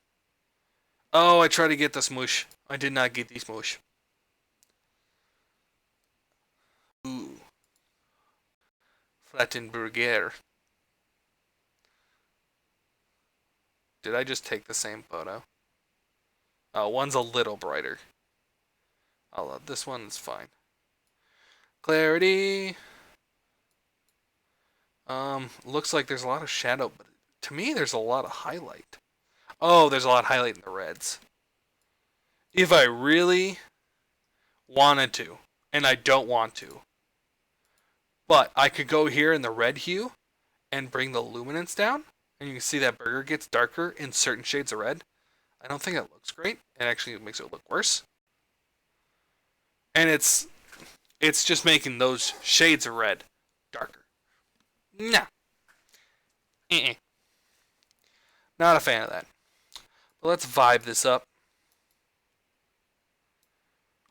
Oh, I tried to get the smoosh. I did not get the smoosh. Ooh. Farmburgesa. Did I just take the same photo? Oh, one's a little brighter. This one's fine. Clarity. Looks like there's a lot of shadow, but to me there's a lot of highlight. Oh, there's a lot of highlight in the reds. If I really wanted to, and I don't want to, but I could go here in the red hue and bring the luminance down, and you can see that burger gets darker in certain shades of red. I don't think it looks great. It actually makes it look worse. And it's just making those shades of red darker. Nah. Not a fan of that. But let's vibe this up.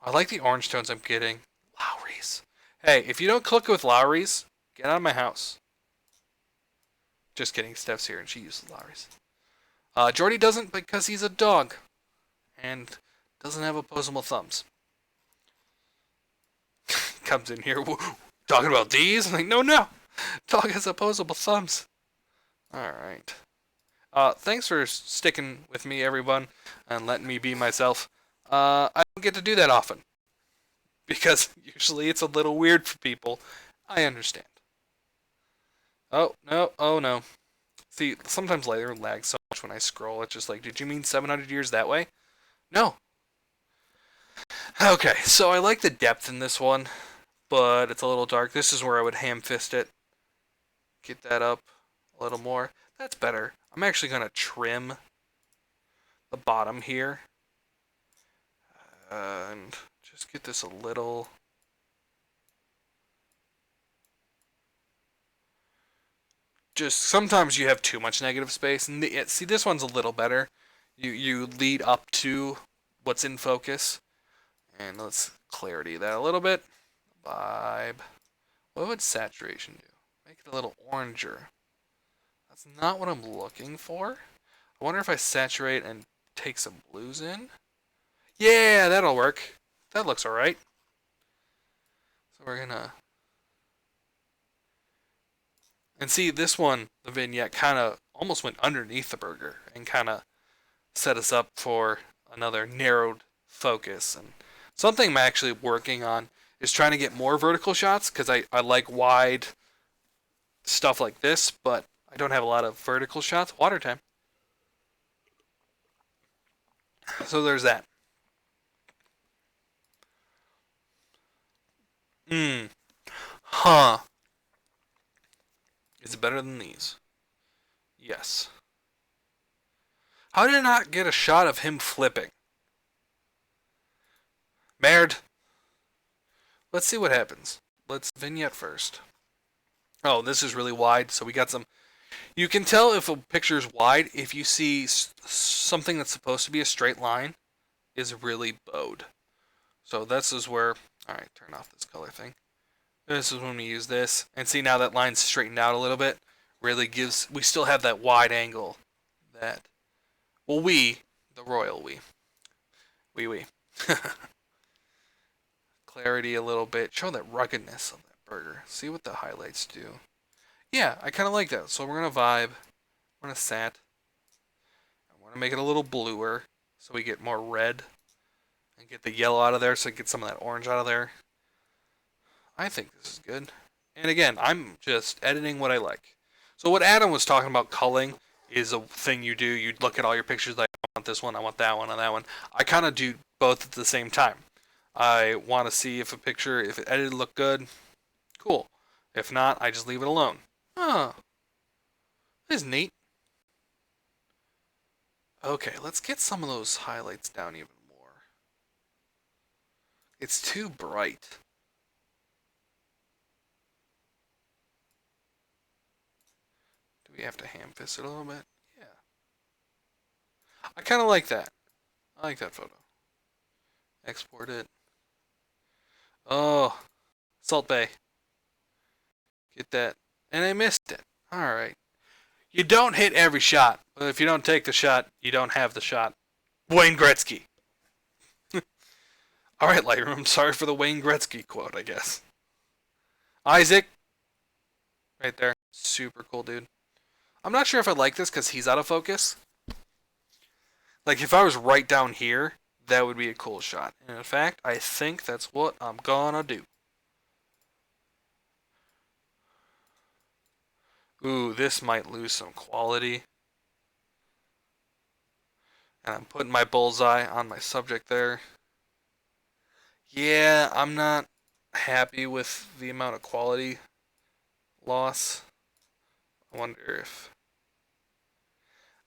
I like the orange tones I'm getting. Lowry's. Hey, if you don't cook with Lowry's, get out of my house. Just kidding. Steph's here and she uses Lowry's. Jordy doesn't because he's a dog. And doesn't have opposable thumbs. Comes in here talking about these. I'm like, no. Dog has opposable thumbs. Alright. Thanks for sticking with me, everyone, and letting me be myself. I don't get to do that often. Because usually it's a little weird for people. I understand. Oh, no. See, sometimes later lags so much when I scroll. It's just like, did you mean 700 years that way? No. Okay, so I like the depth in this one, but it's a little dark. This is where I would ham-fist it. Get that up a little more. That's better. I'm actually going to trim the bottom here. And just get this a little... Just sometimes you have too much negative space. And see, this one's a little better. You lead up to what's in focus. And let's clarity that a little bit. Vibe. What would saturation do? Make it a little oranger. That's not what I'm looking for. I wonder if I saturate and take some blues in. Yeah, that'll work. That looks alright. So we're gonna... And see, this one, the vignette, kind of almost went underneath the burger and kind of set us up for another narrowed focus. And something I'm actually working on is trying to get more vertical shots, because I like wide stuff like this, but I don't have a lot of vertical shots. Water time. So there's that. Huh. Is it better than these? Yes. How did I not get a shot of him flipping? Merd. Let's see what happens. Let's vignette first. Oh, this is really wide, so we got some... You can tell if a picture is wide if you see something that's supposed to be a straight line is really bowed. So this is where... Alright, turn off this color thing. This is when we use this. And see, now that line's straightened out a little bit. Really gives... We still have that wide angle. That... Well, the royal we. We. Clarity a little bit. Show that ruggedness of that burger. See what the highlights do. Yeah, I kind of like that. So we're going to vibe. We're going to sat. I want to make it a little bluer so we get more red. And get the yellow out of there so we get some of that orange out of there. I think this is good. And again, I'm just editing what I like. So what Adam was talking about culling is a thing you do. You look at all your pictures like, I want this one, I want that one, and that one. I kind of do both at the same time. I want to see if a picture, if it edited look good, cool. If not, I just leave it alone. Oh, that is neat. Okay, let's get some of those highlights down even more. It's too bright. Do we have to ham-fist it a little bit? Yeah. I kind of like that. I like that photo. Export it. Oh, Salt Bay. Get that. And I missed it. Alright. You don't hit every shot, but if you don't take the shot, you don't have the shot. Wayne Gretzky. Alright, Lightroom. Sorry for the Wayne Gretzky quote, I guess. Isaac. Right there. Super cool, dude. I'm not sure if I like this because he's out of focus. Like, if I was right down here, that would be a cool shot. And in fact, I think that's what I'm gonna do. Ooh, this might lose some quality. And I'm putting my bullseye on my subject there. Yeah, I'm not happy with the amount of quality loss. I wonder if...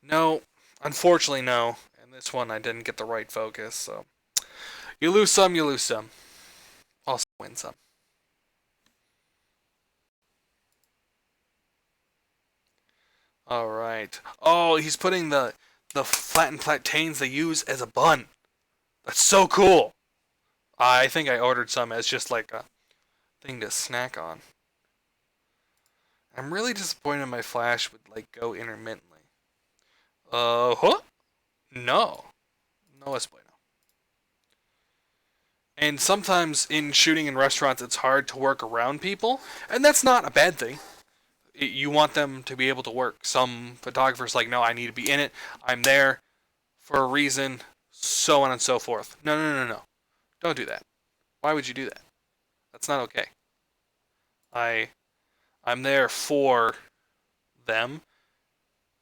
No, unfortunately no. And this one I didn't get the right focus, so... You lose some, you lose some. Also win some. Alright. Oh, he's putting the flattened plantains they use as a bun. That's so cool. I think I ordered some as just like a thing to snack on. I'm really disappointed my flash would like go intermittently. Huh? No. No es bueno. And sometimes in shooting in restaurants, it's hard to work around people, and that's not a bad thing. You want them to be able to work. Some photographers like, no, I need to be in it. I'm there for a reason, so on and so forth. No, no, no, no. Don't do that. Why would you do that? That's not okay. I'm there for them,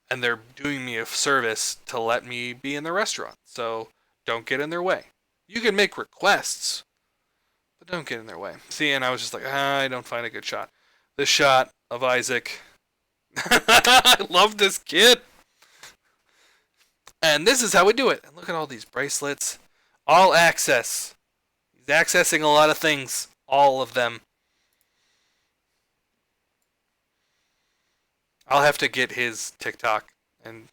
and they're doing me a service to let me be in the restaurant. So don't get in their way. You can make requests, but don't get in their way. See, and I was just like, I don't find a good shot. This shot of Isaac. I love this kid. And this is how we do it. And look at all these bracelets. All access. He's accessing a lot of things. All of them. I'll have to get his TikTok and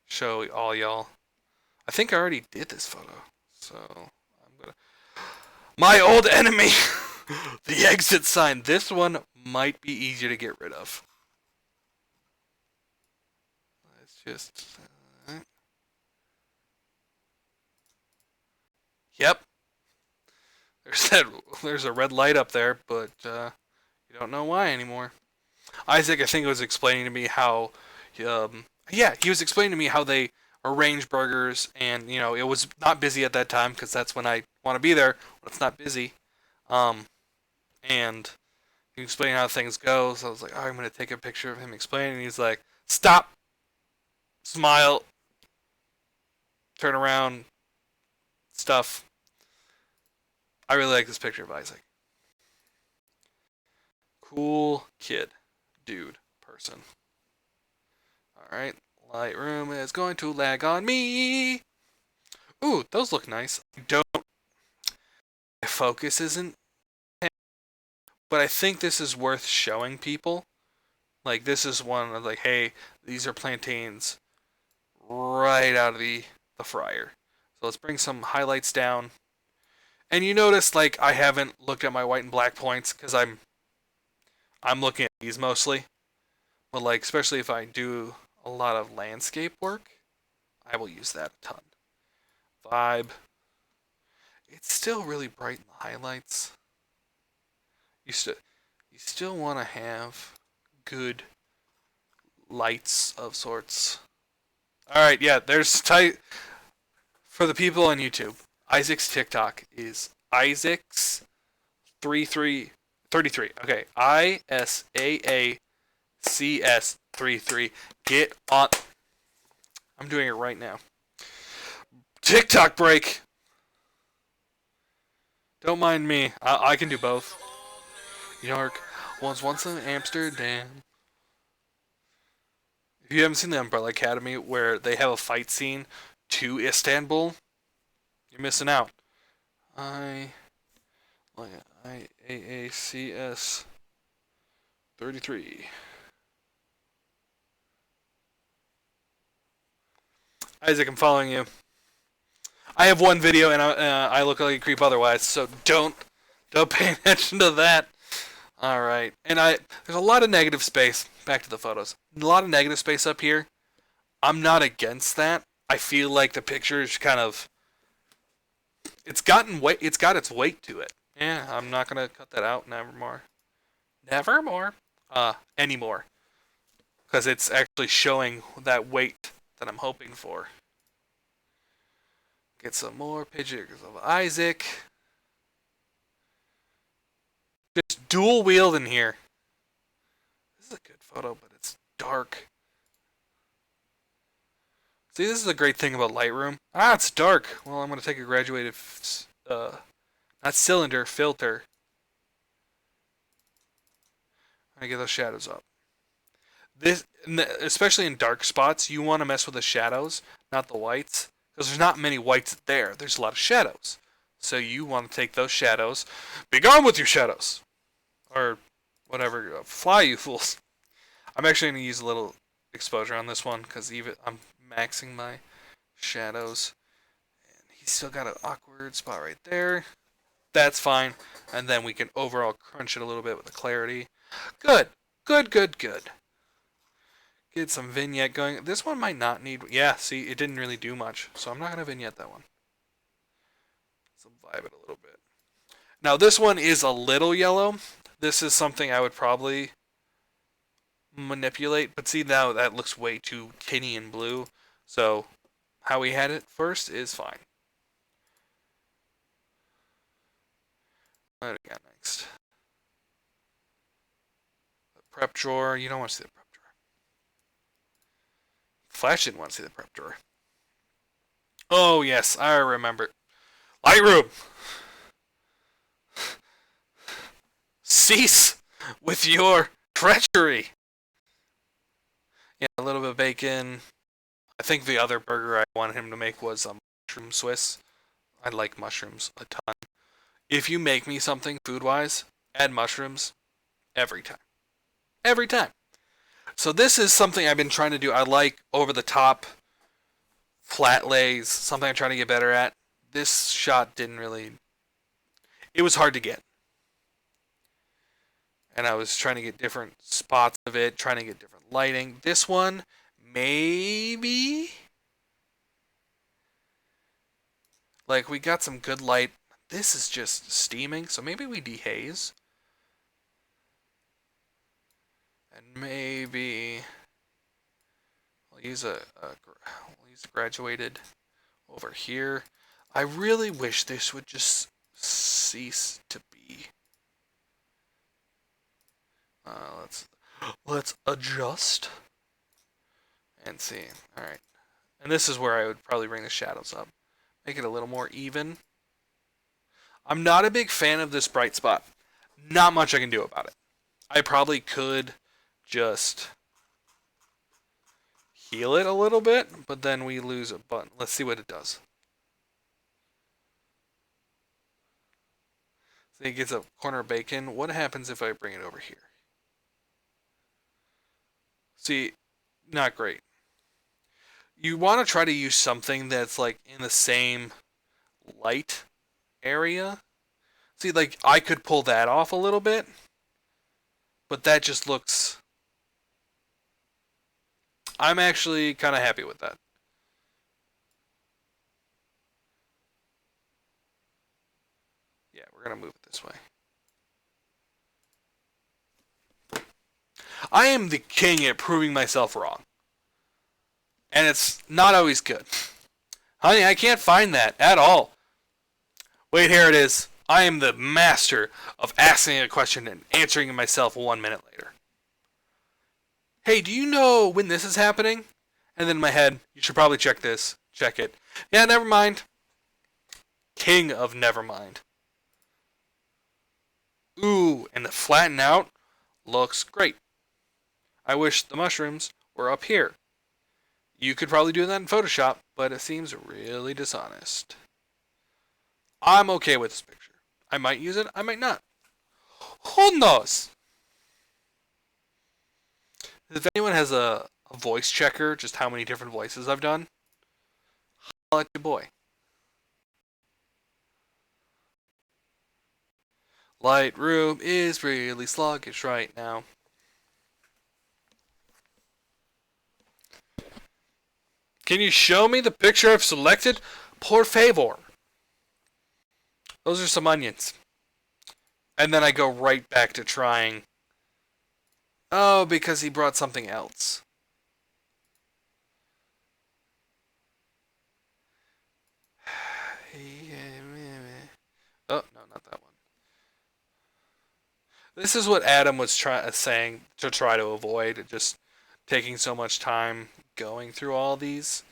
show all y'all. I think I already did this photo. So, I'm gonna... My old enemy! The exit sign. This one might be easier to get rid of. Let's just... Yep. There's a red light up there, but you don't know why anymore. Isaac, I think, was explaining to me how... he was explaining to me how they arrange burgers, and, you know, it was not busy at that time, because that's when I want to be there, when it's not busy. And he explained how things go, so I was like, oh, I'm going to take a picture of him explaining, and he's like, stop, smile, turn around, stuff. I really like this picture of Isaac. Cool kid, dude, person. Alright, Lightroom is going to lag on me. Ooh, those look nice. My focus isn't, but I think this is worth showing people. Like, this is one of like, hey, these are plantains right out of the fryer. So let's bring some highlights down. And you notice, like, I haven't looked at my white and black points because I'm looking at these mostly. But, like, especially if I do a lot of landscape work, I will use that a ton. Vibe. It's still really bright in the highlights. You still want to have good lights of sorts. Alright, yeah, there's for the people on YouTube. Isaac's TikTok is Isaac's 33. Okay, ISAACS33. Get on. I'm doing it right now. TikTok break. Don't mind me. I can do both. New York was once in Amsterdam. If you haven't seen the Umbrella Academy where they have a fight scene to Istanbul, you're missing out. IAACS 33. Isaac, I'm following you. I have one video and I look like a creep otherwise, so don't pay attention to that. All right, and there's a lot of negative space. Back to the photos. A lot of negative space up here. I'm not against that. I feel like the picture is kind of it's gotten weight. It's got its weight to it. Yeah, I'm not gonna cut that out. Nevermore. Nevermore. Anymore. Because it's actually showing that weight that I'm hoping for. Get some more pictures of Isaac. Just dual wheeled in here. This is a good photo, but it's dark. See, this is a great thing about Lightroom. Ah, it's dark. Well, I'm going to take a graduated, not cylinder, filter. I'm going to get those shadows up. This, especially in dark spots, you want to mess with the shadows, not the whites. Because there's not many whites there. There's a lot of shadows. So you want to take those shadows. Be gone with your shadows! Or whatever. Fly, you fools. I'm actually going to use a little exposure on this one. Because even I'm maxing my shadows. And he's still got an awkward spot right there. That's fine. And then we can overall crunch it a little bit with the clarity. Good. Good, good, good. Get some vignette going. This one might not need... Yeah, see, it didn't really do much. So I'm not going to vignette that one. Let's vibe it a little bit. Now, this one is a little yellow. This is something I would probably manipulate. But see, now that looks way too tinny and blue. So how we had it first is fine. What do we got next? The prep drawer. You don't want to see the prep drawer. Flash didn't want to see the prep drawer. Oh, yes, I remember. Lightroom! Cease with your treachery! Yeah, a little bit of bacon. I think the other burger I wanted him to make was mushroom Swiss. I like mushrooms a ton. If you make me something food-wise, add mushrooms every time. Every time. So this is something I've been trying to do. I like over-the-top flat lays, something I'm trying to get better at. This shot didn't really... It was hard to get. And I was trying to get different spots of it, trying to get different lighting. This one, maybe... Like, we got some good light. This is just steaming, so maybe we dehaze. And maybe we'll use a graduated over here. I really wish this would just cease to be. Let's adjust and see. All right, and this is where I would probably bring the shadows up, make it a little more even. I'm not a big fan of this bright spot. Not much I can do about it. I probably could just heal it a little bit, but then we lose a button. Let's see what it does. So it gets a corner of bacon. What happens if I bring it over here? See, not great. You want to try to use something that's like in the same light area. See, like I could pull that off a little bit, but that just looks... I'm actually kind of happy with that. Yeah, we're going to move it this way. I am the king at proving myself wrong. And it's not always good. Honey, I can't find that at all. Wait, here it is. I am the master of asking a question and answering it myself 1 minute later. Hey, do you know when this is happening? And then in my head, you should probably check this. Check it. Yeah, never mind. King of never mind. Ooh, and the flatten out looks great. I wish the mushrooms were up here. You could probably do that in Photoshop, but it seems really dishonest. I'm okay with this picture. I might use it, I might not. Who knows? If anyone has a voice checker, just how many different voices I've done, I'll let you boy. Lightroom is really sluggish right now. Can you show me the picture I've selected? Por favor. Those are some onions. And then I go right back to trying. Oh, because he brought something else. Oh, no, not that one. This is what Adam was saying to try to avoid, just taking so much time going through all these.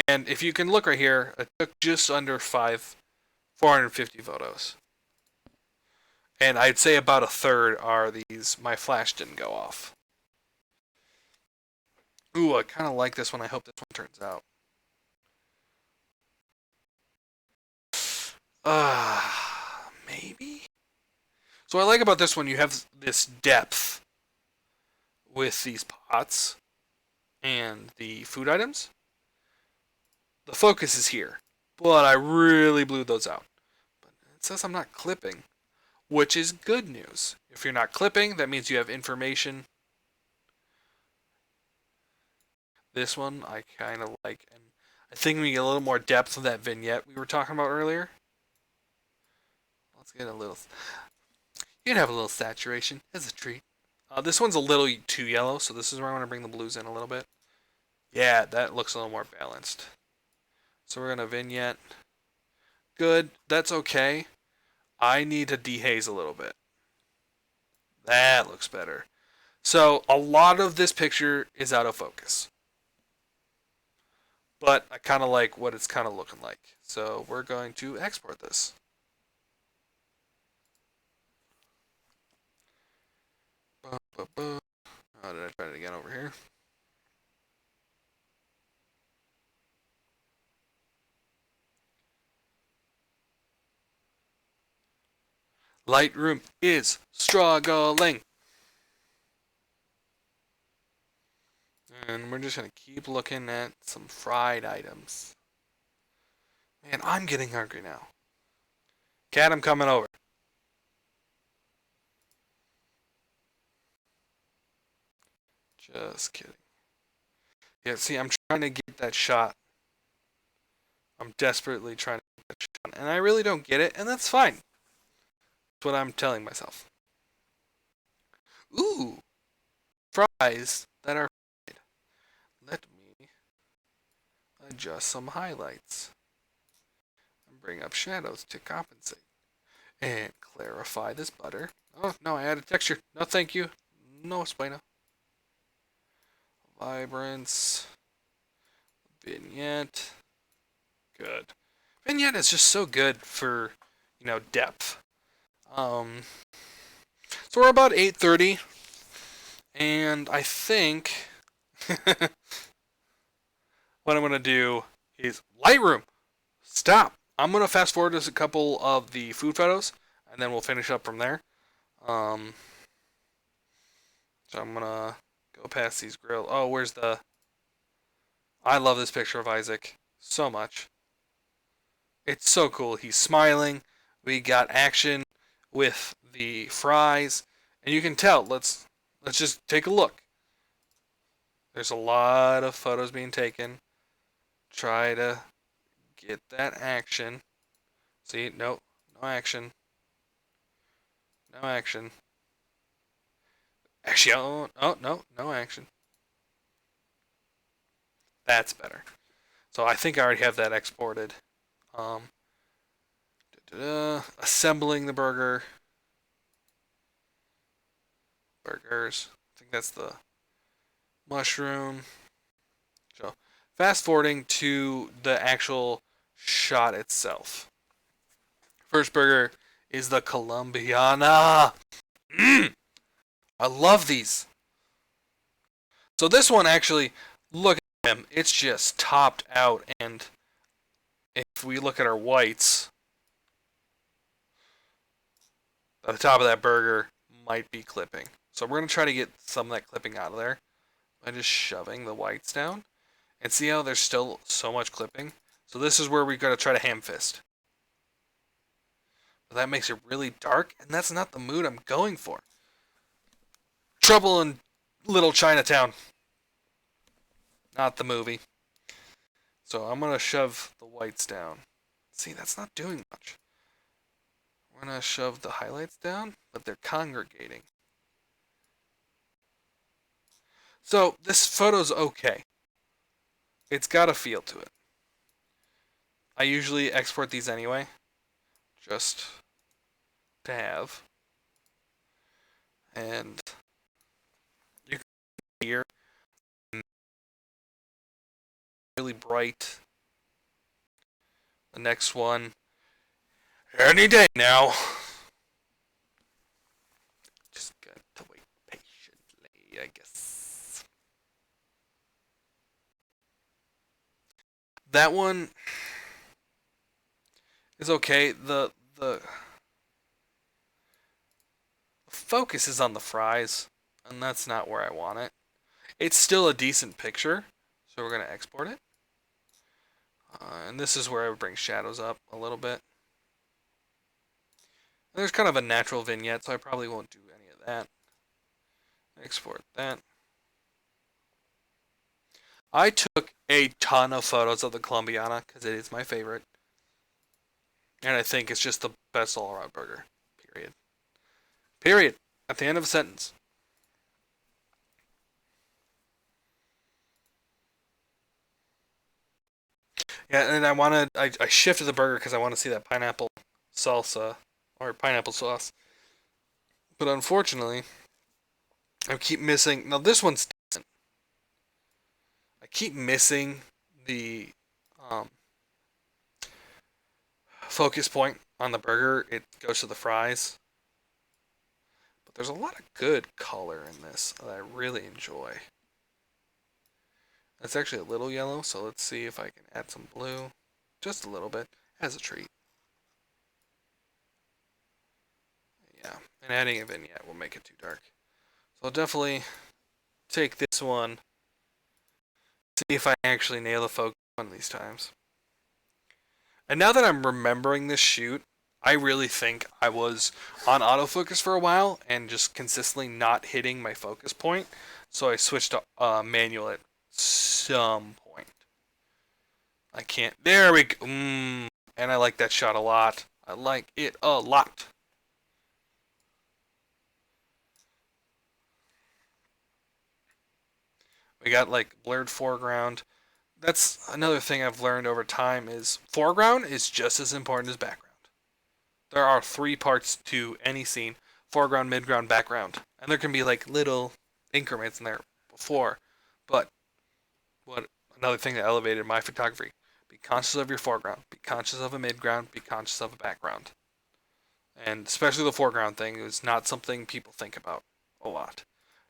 And if you can look right here, it took just under 450 photos. And I'd say about a third are these, my flash didn't go off. Ooh, I kind of like this one. I hope this one turns out. Maybe? So what I like about this one, you have this depth with these pots and the food items. The focus is here, but I really blew those out. But it says I'm not clipping, which is good news. If you're not clipping, that means you have information. This one I kind of like, and I think we get a little more depth of that vignette we were talking about earlier. Let's get a little. You can have a little saturation as a treat. This one's a little too yellow, so this is where I want to bring the blues in a little bit. Yeah, that looks a little more balanced. So we're gonna vignette. Good, that's okay. I need to dehaze a little bit. That looks better. So a lot of this picture is out of focus. But I kind of like what it's kind of looking like. So we're going to export this. Oh, did I try it again over here? Lightroom is struggling. And we're just going to keep looking at some fried items. Man, I'm getting hungry now. Cat, I'm coming over. Just kidding. Yeah, see, I'm trying to get that shot. I'm desperately trying to get that shot. And I really don't get it, and that's fine. That's what I'm telling myself. Ooh! Fries that are fried. Let me adjust some highlights. And bring up shadows to compensate. And clarify this butter. Oh, no, I added texture. No, thank you. No bueno. Vibrance. Vignette. Good. Vignette is just so good for, depth. So we're about 8:30, and I think what I'm gonna do is Lightroom. Stop. I'm gonna fast forward to a couple of the food photos, and then we'll finish up from there. So I'm gonna go past these grills. Oh, where's the? I love this picture of Isaac so much. It's so cool. He's smiling. We got action with the fries, and you can tell. Let's just take a look. There's a lot of photos being taken. Try to get that action. See, no action. No action. Actually, no action. That's better. So I think I already have that exported. Assembling the burgers. I think that's the mushroom. So fast forwarding to the actual shot itself. First burger is the Colombiana. I love these. So this one actually, look at him. It's just topped out, and if we look at our whites, the top of that burger might be clipping. So we're going to try to get some of that clipping out of there by just shoving the whites down. And see how there's still so much clipping? So this is where we're going to try to ham fist. but that makes it really dark, and that's not the mood I'm going for. Trouble in Little Chinatown. Not the movie. So I'm going to shove the whites down. See, that's not doing much. We're going to shove the highlights down, but they're congregating. So this photo's okay. It's got a feel to it. I usually export these anyway, just to have. And you can see here, really bright. The next one, any day now. Just got to wait patiently, I guess. That one is okay. The focus is on the fries, and that's not where I want it. It's still a decent picture, so we're going to export it. And this is where I would bring shadows up a little bit. And there's kind of a natural vignette, so I probably won't do any of that. Export that. I took a ton of photos of the Colombiana because it is my favorite. And I think it's just the best all-around burger. Period. Period. At the end of a sentence. Yeah, and I shifted the burger because I want to see that pineapple salsa or pineapple sauce. But unfortunately, I keep missing. Now this one's decent. I keep missing the focus point on the burger. It goes to the fries. But there's a lot of good color in this that I really enjoy. It's actually a little yellow, so let's see if I can add some blue. Just a little bit, as a treat. Yeah, and adding a vignette will make it too dark. So I'll definitely take this one, see if I actually nail the focus one of these times. And now that I'm remembering this shoot, I really think I was on autofocus for a while and just consistently not hitting my focus point. So I switched to manual at some point. I can't. There we go. And I like that shot a lot. I like it a lot. We got like blurred foreground. That's another thing I've learned over time is foreground is just as important as background. There are 3 parts to any scene: foreground, midground, background. And there can be like little increments in there before. But what another thing that elevated my photography: be conscious of your foreground, be conscious of a midground, be conscious of a background. And especially the foreground thing is not something people think about a lot.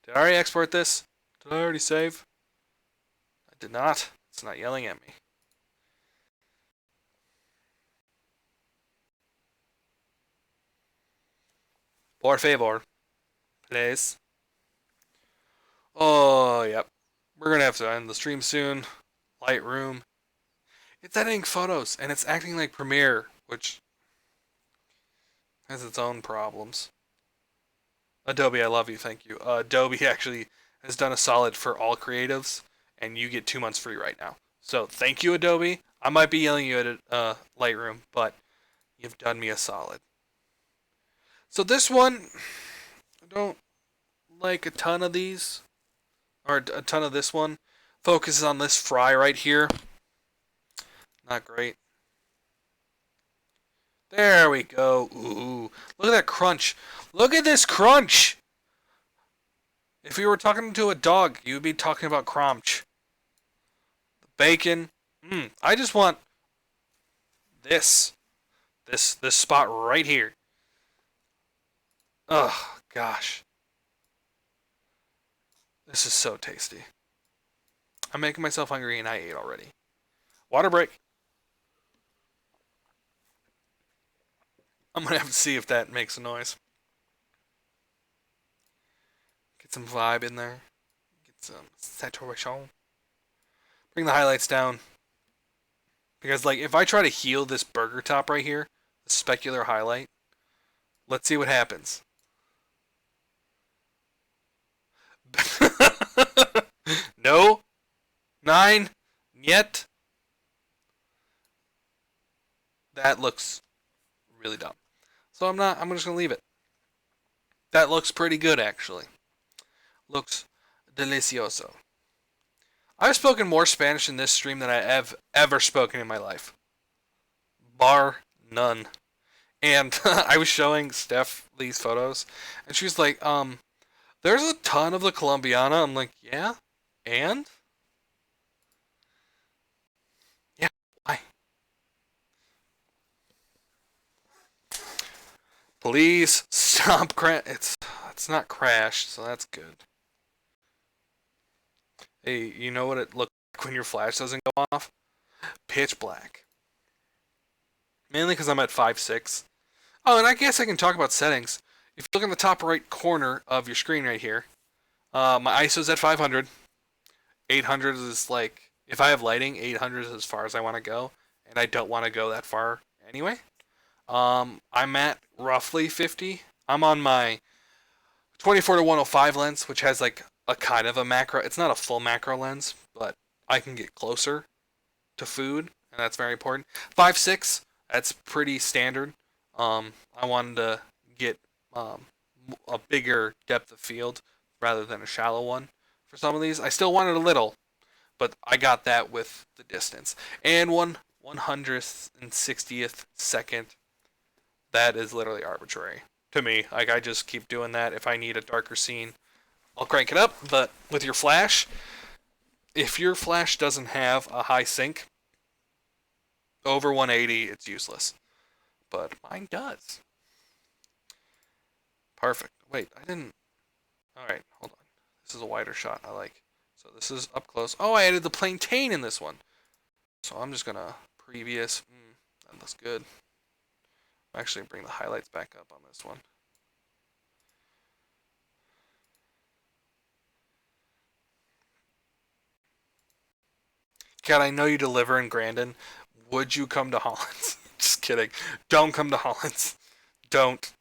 Did I already export this? Did I already save? I did not. It's not yelling at me. Por favor. Please. Oh, yep. We're going to have to end the stream soon. Lightroom. It's editing photos, and it's acting like Premiere, which has its own problems. Adobe, I love you, thank you. Adobe actually has done a solid for all creatives, and you get 2 months free right now. So thank you, Adobe. I might be yelling you at Lightroom, but you've done me a solid. So this one, I don't like a ton of these, or a ton of this one. Focuses on this fry right here. Not great. There we go. Ooh, look at that crunch. Look at this crunch. If you were talking to a dog, you would be talking about crunch. The bacon. I just want this spot right here. Oh, gosh. This is so tasty. I'm making myself hungry and I ate already. Water break. I'm going to have to see if that makes a noise. Get some vibe in there. Get some saturation. Bring the highlights down. Because, like, if I try to heal this burger top right here, the specular highlight, Let's see what happens. No, 9, yet. That looks really dumb. So I'm just gonna leave it. That looks pretty good actually. Looks delicioso. I've spoken more Spanish in this stream than I have ever spoken in my life. Bar none. And I was showing Steph these photos, and she was like, there's a ton of the Colombiana. I'm like, yeah, and? Yeah, why? Please stop it's not crashed, so that's good. Hey, you know what it looks like when your flash doesn't go off? Pitch black. Mainly because I'm at 5.6. Oh, and I guess I can talk about settings. If you look in the top right corner of your screen right here, my ISO's at 500. 800 is like, if I have lighting, 800 is as far as I want to go, and I don't want to go that far anyway. I'm at roughly 50. I'm on my 24 to 105 lens, which has like a kind of a macro. It's not a full macro lens, but I can get closer to food, and that's very important. 5.6, that's pretty standard. I wanted to get a bigger depth of field rather than a shallow one for some of these. I still wanted a little, but I got that with the distance. And 1/160th second, that is literally arbitrary to me. Like, I just keep doing that. If I need a darker scene, I'll crank it up. But with your flash, if your flash doesn't have a high sync, over 180, it's useless. But mine does. Perfect. Wait, I didn't. Alright, hold on. This is a wider shot I like. So this is up close. Oh, I added the plantain in this one. So I'm just gonna previous. That looks good. I'm actually bring the highlights back up on this one. Cat, I know you deliver in Grandin. Would you come to Holland's? Just kidding. Don't come to Holland's. Don't.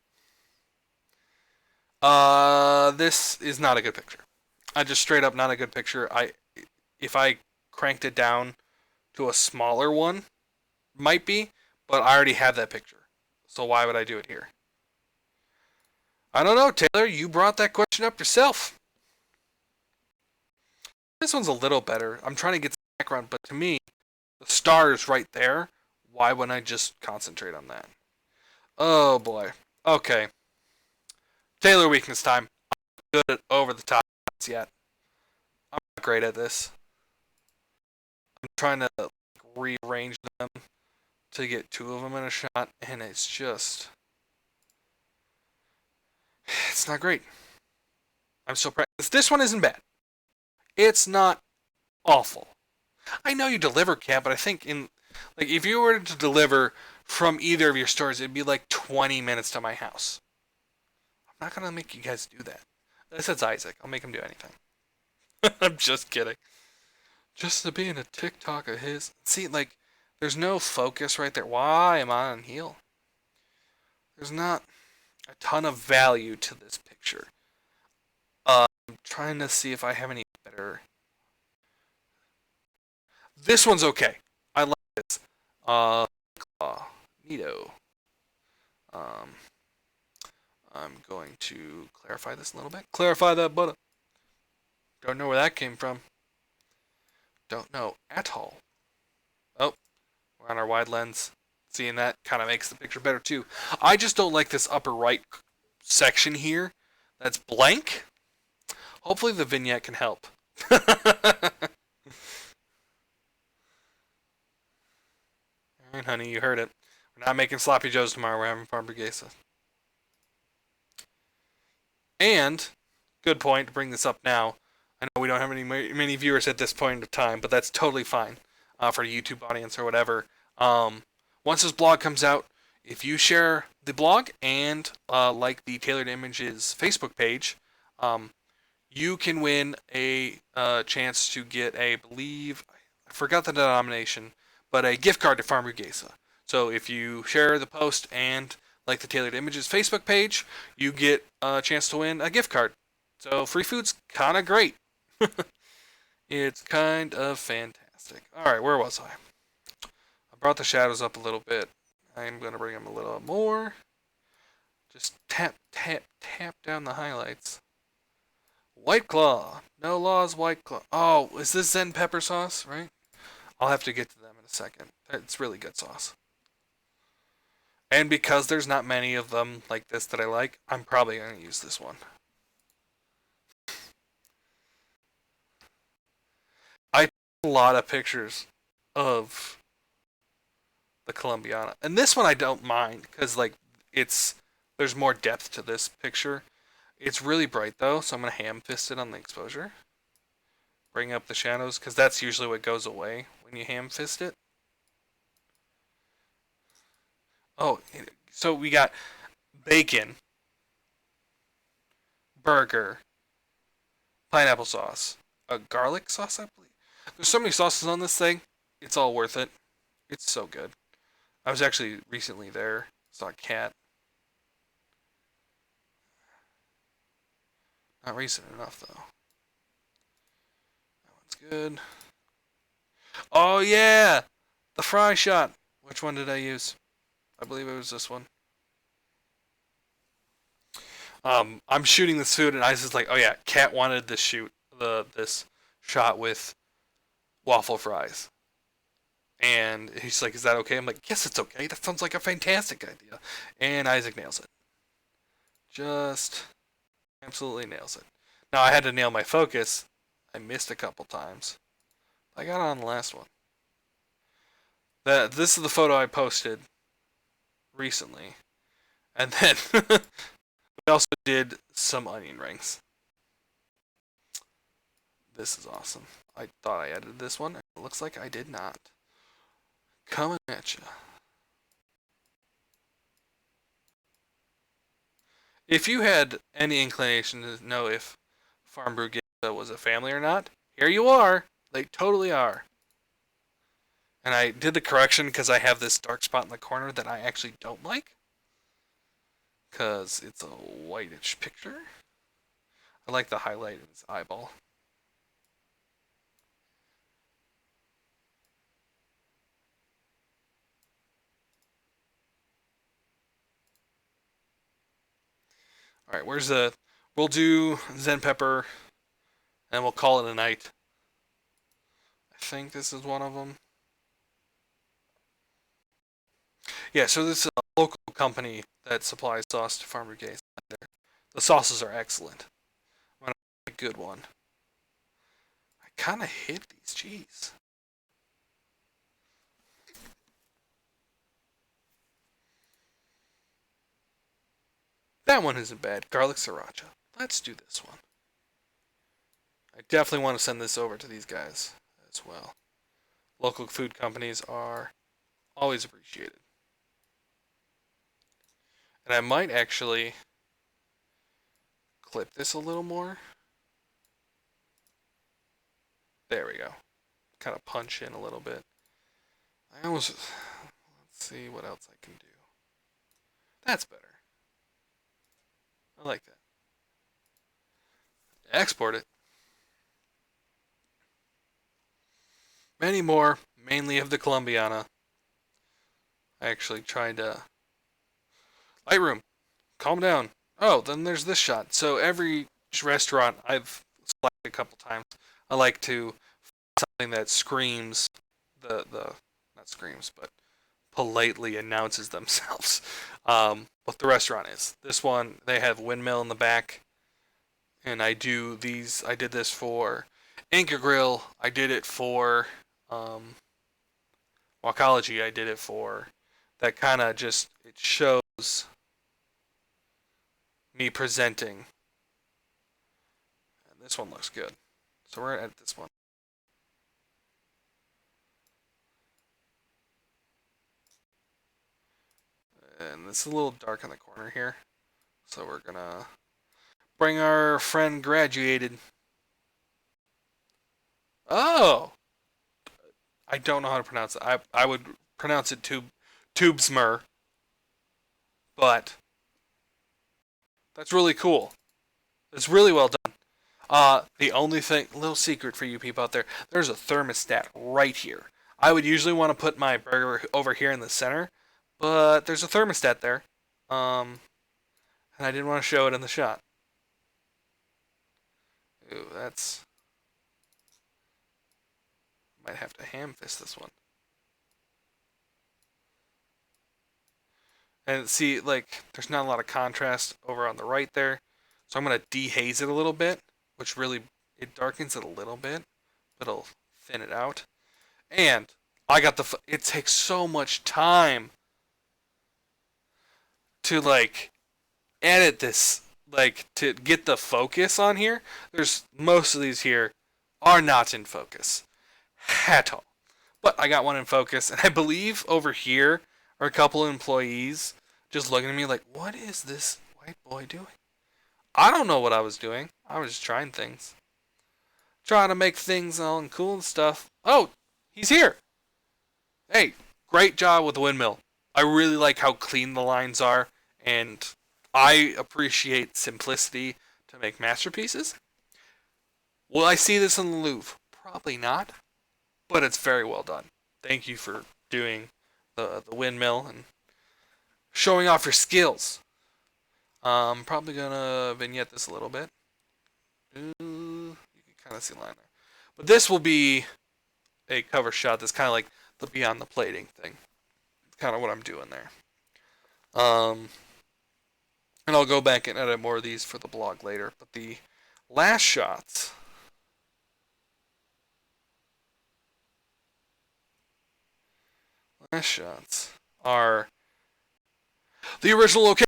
This is not a good picture. I just straight up not a good picture. If I cranked it down to a smaller one, might be, but I already have that picture. So why would I do it here? I don't know, Taylor. You brought that question up yourself. This one's a little better. I'm trying to get some background, but to me, the star is right there. Why wouldn't I just concentrate on that? Oh boy. Okay. Taylor weakness time. I'm good at over the top yet. I'm not great at this. I'm trying to rearrange them to get two of them in a shot, and it's just, it's not great. I'm so practiced. This one isn't bad. It's not awful. I know you deliver, Cat, but I think if you were to deliver from either of your stores, it'd be like 20 minutes to my house. I'm not gonna make you guys do that. This is Isaac. I'll make him do anything. I'm just kidding. Just to be in a TikTok of his. See, like, there's no focus right there. Why am I on heel? There's not a ton of value to this picture. I'm trying to see if I have any better. This one's okay. I like this. Neato. I'm going to clarify this a little bit. Clarify that button. Don't know where that came from. Don't know at all. Oh, we're on our wide lens. Seeing that kind of makes the picture better too. I just don't like this upper right section here. That's blank. Hopefully the vignette can help. Alright, honey, you heard it. We're not making sloppy joes tomorrow. We're having Farmburgesa. And, good point to bring this up now. I know we don't have many viewers at this point of time, but that's totally fine for a YouTube audience or whatever. Once this blog comes out, if you share the blog and like the Tailored Images Facebook page, you can win a chance to get I forgot the denomination, but a gift card to Farmburgesa. So if you share the post and like the Tailored Images Facebook page, you get a chance to win a gift card. So free food's kind of great. It's kind of fantastic. All right, where was I? I brought the shadows up a little bit. I'm going to bring them a little more. Just tap, tap, tap down the highlights. White Claw. No Laws White Claw. Oh, is this Zen pepper sauce, right? I'll have to get to them in a second. It's really good sauce. And because there's not many of them like this that I like, I'm probably going to use this one. I took a lot of pictures of the Colombiana. And this one I don't mind because like it's there's more depth to this picture. It's really bright though, so I'm gonna ham fist it on the exposure. Bring up the shadows because that's usually what goes away when you ham fist it. Oh, so we got bacon, burger, pineapple sauce, a garlic sauce, I believe. There's so many sauces on this thing. It's all worth it. It's so good. I was actually recently there. Saw a cat. Not recent enough though. That one's good. Oh yeah, the fry shot. Which one did I use? I believe it was this one. I'm shooting this food, and Ice is like, "Oh yeah, Cat wanted this this shot with waffle fries." And he's like, "Is that okay?" I'm like, "Yes, it's okay. That sounds like a fantastic idea." And Isaac nails it. Just absolutely nails it. Now I had to nail my focus. I missed a couple times. I got on the last one. This is the photo I posted recently, and then we also did some onion rings. This is awesome. I thought I edited this one. It looks like I did not. Coming at you. If you had any inclination to know if Farmburgesa was a family or not, here you are. They totally are. And I did the correction because I have this dark spot in the corner that I actually don't like. Because it's a whitish picture. I like the highlight in his eyeball. Alright, where's the... We'll do Zen Pepper, and we'll call it a night. I think this is one of them. Yeah, so this is a local company that supplies sauce to Farmburgesa. The sauces are excellent. A good one. I kind of hate these cheese. That one isn't bad. Garlic sriracha. Let's do this one. I definitely want to send this over to these guys as well. Local food companies are always appreciated. And I might actually clip this a little more. There we go. Kind of punch in a little bit. Let's see what else I can do. That's better. I like that. Export it. Many more, mainly of the Colombiana. I actually tried to... Lightroom, calm down. Oh, then there's this shot. So every restaurant I've selected a couple times, I like to find something that screams not screams, but politely announces themselves. What the restaurant is. This one, they have windmill in the back, and I do these. I did this for Anchor Grill. I did it for Walkology. I did it for that kind of just it shows me presenting. And this one looks good. So we're gonna edit this one. And it's a little dark in the corner here. So we're gonna bring our friend graduated. Oh! I don't know how to pronounce it. I would pronounce it tubesmer. but that's really cool. It's really well done. The only thing, little secret for you people out there, there's a thermostat right here. I would usually want to put my burger over here in the center, but there's a thermostat there. And I didn't want to show it in the shot. Ooh, that's... Might have to ham fist this one. And see, like, there's not a lot of contrast over on the right there. So I'm going to dehaze it a little bit, which really, it darkens it a little bit, but it'll thin it out. And I got it takes so much time to, like, edit this, like, to get the focus on here. There's, most of these here are not in focus at all. But I got one in focus, and I believe over here are a couple of employees just looking at me like, what is this white boy doing? I don't know what I was doing. I was just trying things. Trying to make things all cool and stuff. Oh, he's here. Hey, great job with the windmill. I really like how clean the lines are, and I appreciate simplicity to make masterpieces. Will I see this in the Louvre? Probably not, but it's very well done. Thank you for doing the windmill and showing off your skills. I'm probably gonna vignette this a little bit. You can kind of see the line there. But this will be a cover shot that's kind of like the beyond the plating thing. It's kind of what I'm doing there. And I'll go back and edit more of these for the blog later. But the last shots... are the original location.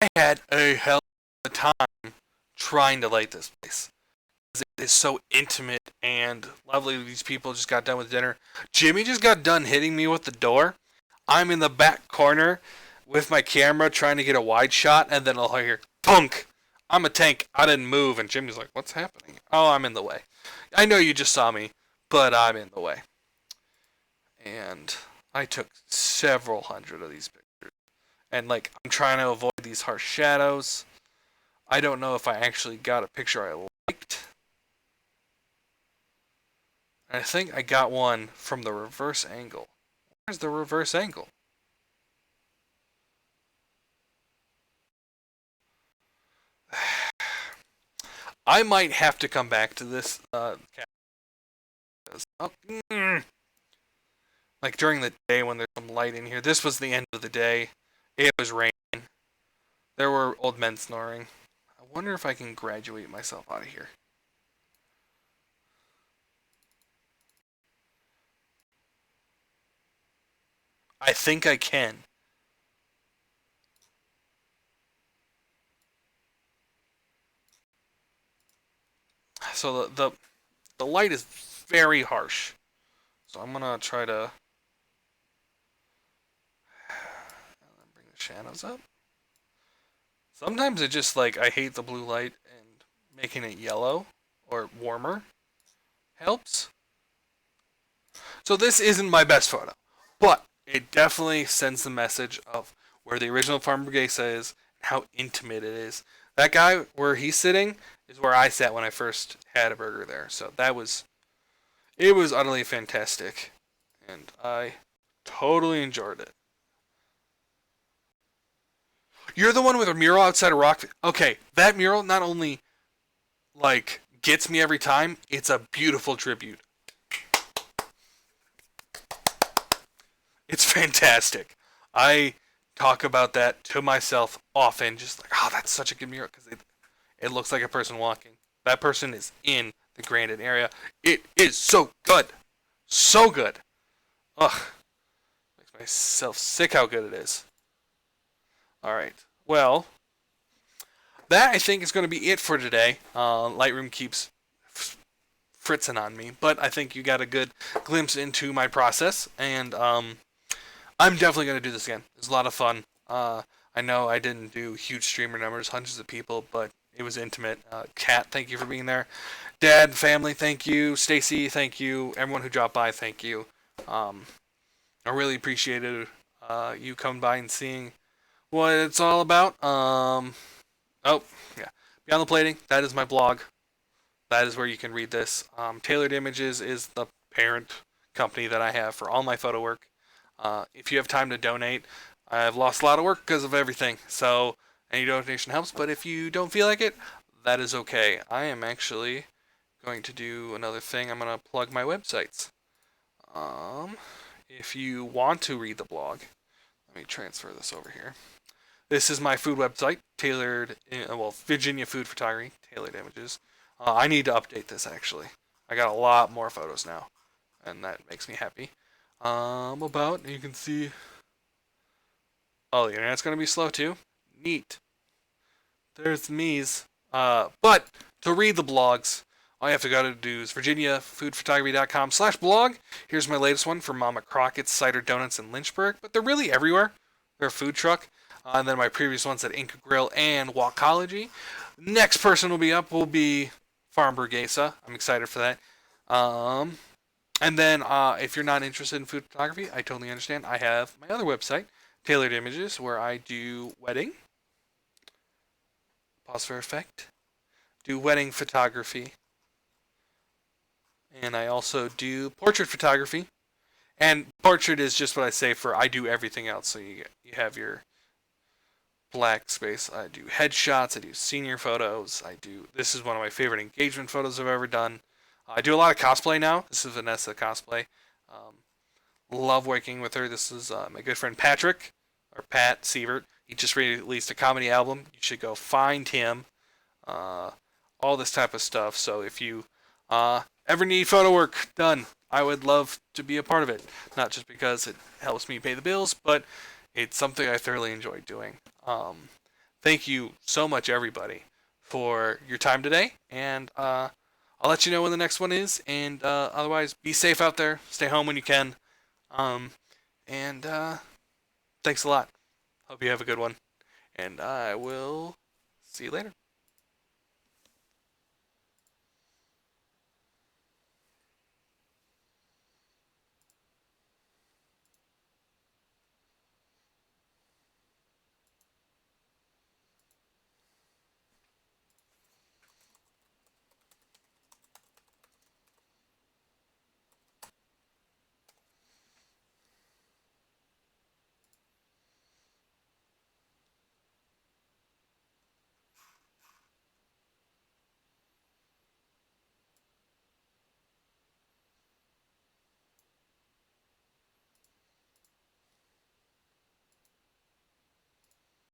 I had a hell of a time trying to light this place. It is so intimate and lovely. These people just got done with dinner. Jimmy just got done hitting me with the door. I'm in the back corner with my camera trying to get a wide shot, and then I'll hear punk. I'm a tank. I didn't move, and Jimmy's like, "What's happening?" Oh, I'm in the way. I know you just saw me, but I'm in the way. And I took several hundred of these pictures. And, like, I'm trying to avoid these harsh shadows. I don't know if I actually got a picture I liked. I think I got one from the reverse angle. Where's the reverse angle? I might have to come back to this. Like during the day when there's some light in here. This was the end of the day. It was raining. There were old men snoring. I wonder if I can graduate myself out of here. I think I can. So the light is very harsh. So I'm gonna try to bring the shadows up. Sometimes it just like I hate the blue light and making it yellow or warmer helps. So this isn't my best photo, but it definitely sends the message of where the original Farmburgesa is and how intimate it is. That guy where he's sitting is where I sat when I first had a burger there. So it was utterly fantastic, and I totally enjoyed it. You're the one with a mural outside of Rock. Okay, that mural not only like gets me every time, it's a beautiful tribute. It's fantastic. I talk about that to myself often, just like, oh, that's such a good mural because it looks like a person walking. That person is in the Grandin area. It is so good, so good. Ugh, makes myself sick how good it is. All right. Well, that I think is going to be it for today. Lightroom keeps fritzing on me, but I think you got a good glimpse into my process, and I'm definitely going to do this again. It was a lot of fun. I know I didn't do huge streamer numbers, hundreds of people, but it was intimate. Kat, thank you for being there. Dad, family, thank you. Stacy, thank you. Everyone who dropped by, thank you. I really appreciated you coming by and seeing what it's all about. Oh, yeah. Beyond the Plating, that is my blog. That is where you can read this. Tailored Images is the parent company that I have for all my photo work. If you have time to donate, I've lost a lot of work because of everything. So any donation helps. But if you don't feel like it, that is okay. I am actually going to do another thing. I'm going to plug my websites. Um, if you want to read the blog, let me transfer this over here. This is my food website, Virginia Food Photography, Tailored Images. I need to update this actually. I got a lot more photos now, and that makes me happy. You can see. Oh, the internet's gonna be slow too. Neat. There's me's. But to read the blogs, all you have to go to do is virginiafoodphotography.com/blog. Here's my latest one for Mama Crockett's Cider Donuts in Lynchburg, but they're really everywhere. They're a food truck. And then my previous ones at Inca Grill and Walkology. Next person will be up will be Farmburgesa. I'm excited for that. And then if you're not interested in food photography, I totally understand. I have my other website, Tailored Images, where I do wedding. Pause for effect. Do wedding photography. And I also do portrait photography. And portrait is just what I say for I do everything else. So you have your black space. I do headshots. I do senior photos. This is one of my favorite engagement photos I've ever done. I do a lot of cosplay now. This is Vanessa cosplay. Love working with her. This is my good friend Patrick, or Pat Sievert. He just released a comedy album. You should go find him. All this type of stuff. So if you ever need photo work done, I would love to be a part of it. Not just because it helps me pay the bills, but it's something I thoroughly enjoy doing. Thank you so much, everybody, for your time today, and I'll let you know when the next one is. And otherwise, be safe out there. Stay home when you can. And thanks a lot. Hope you have a good one. And I will see you later.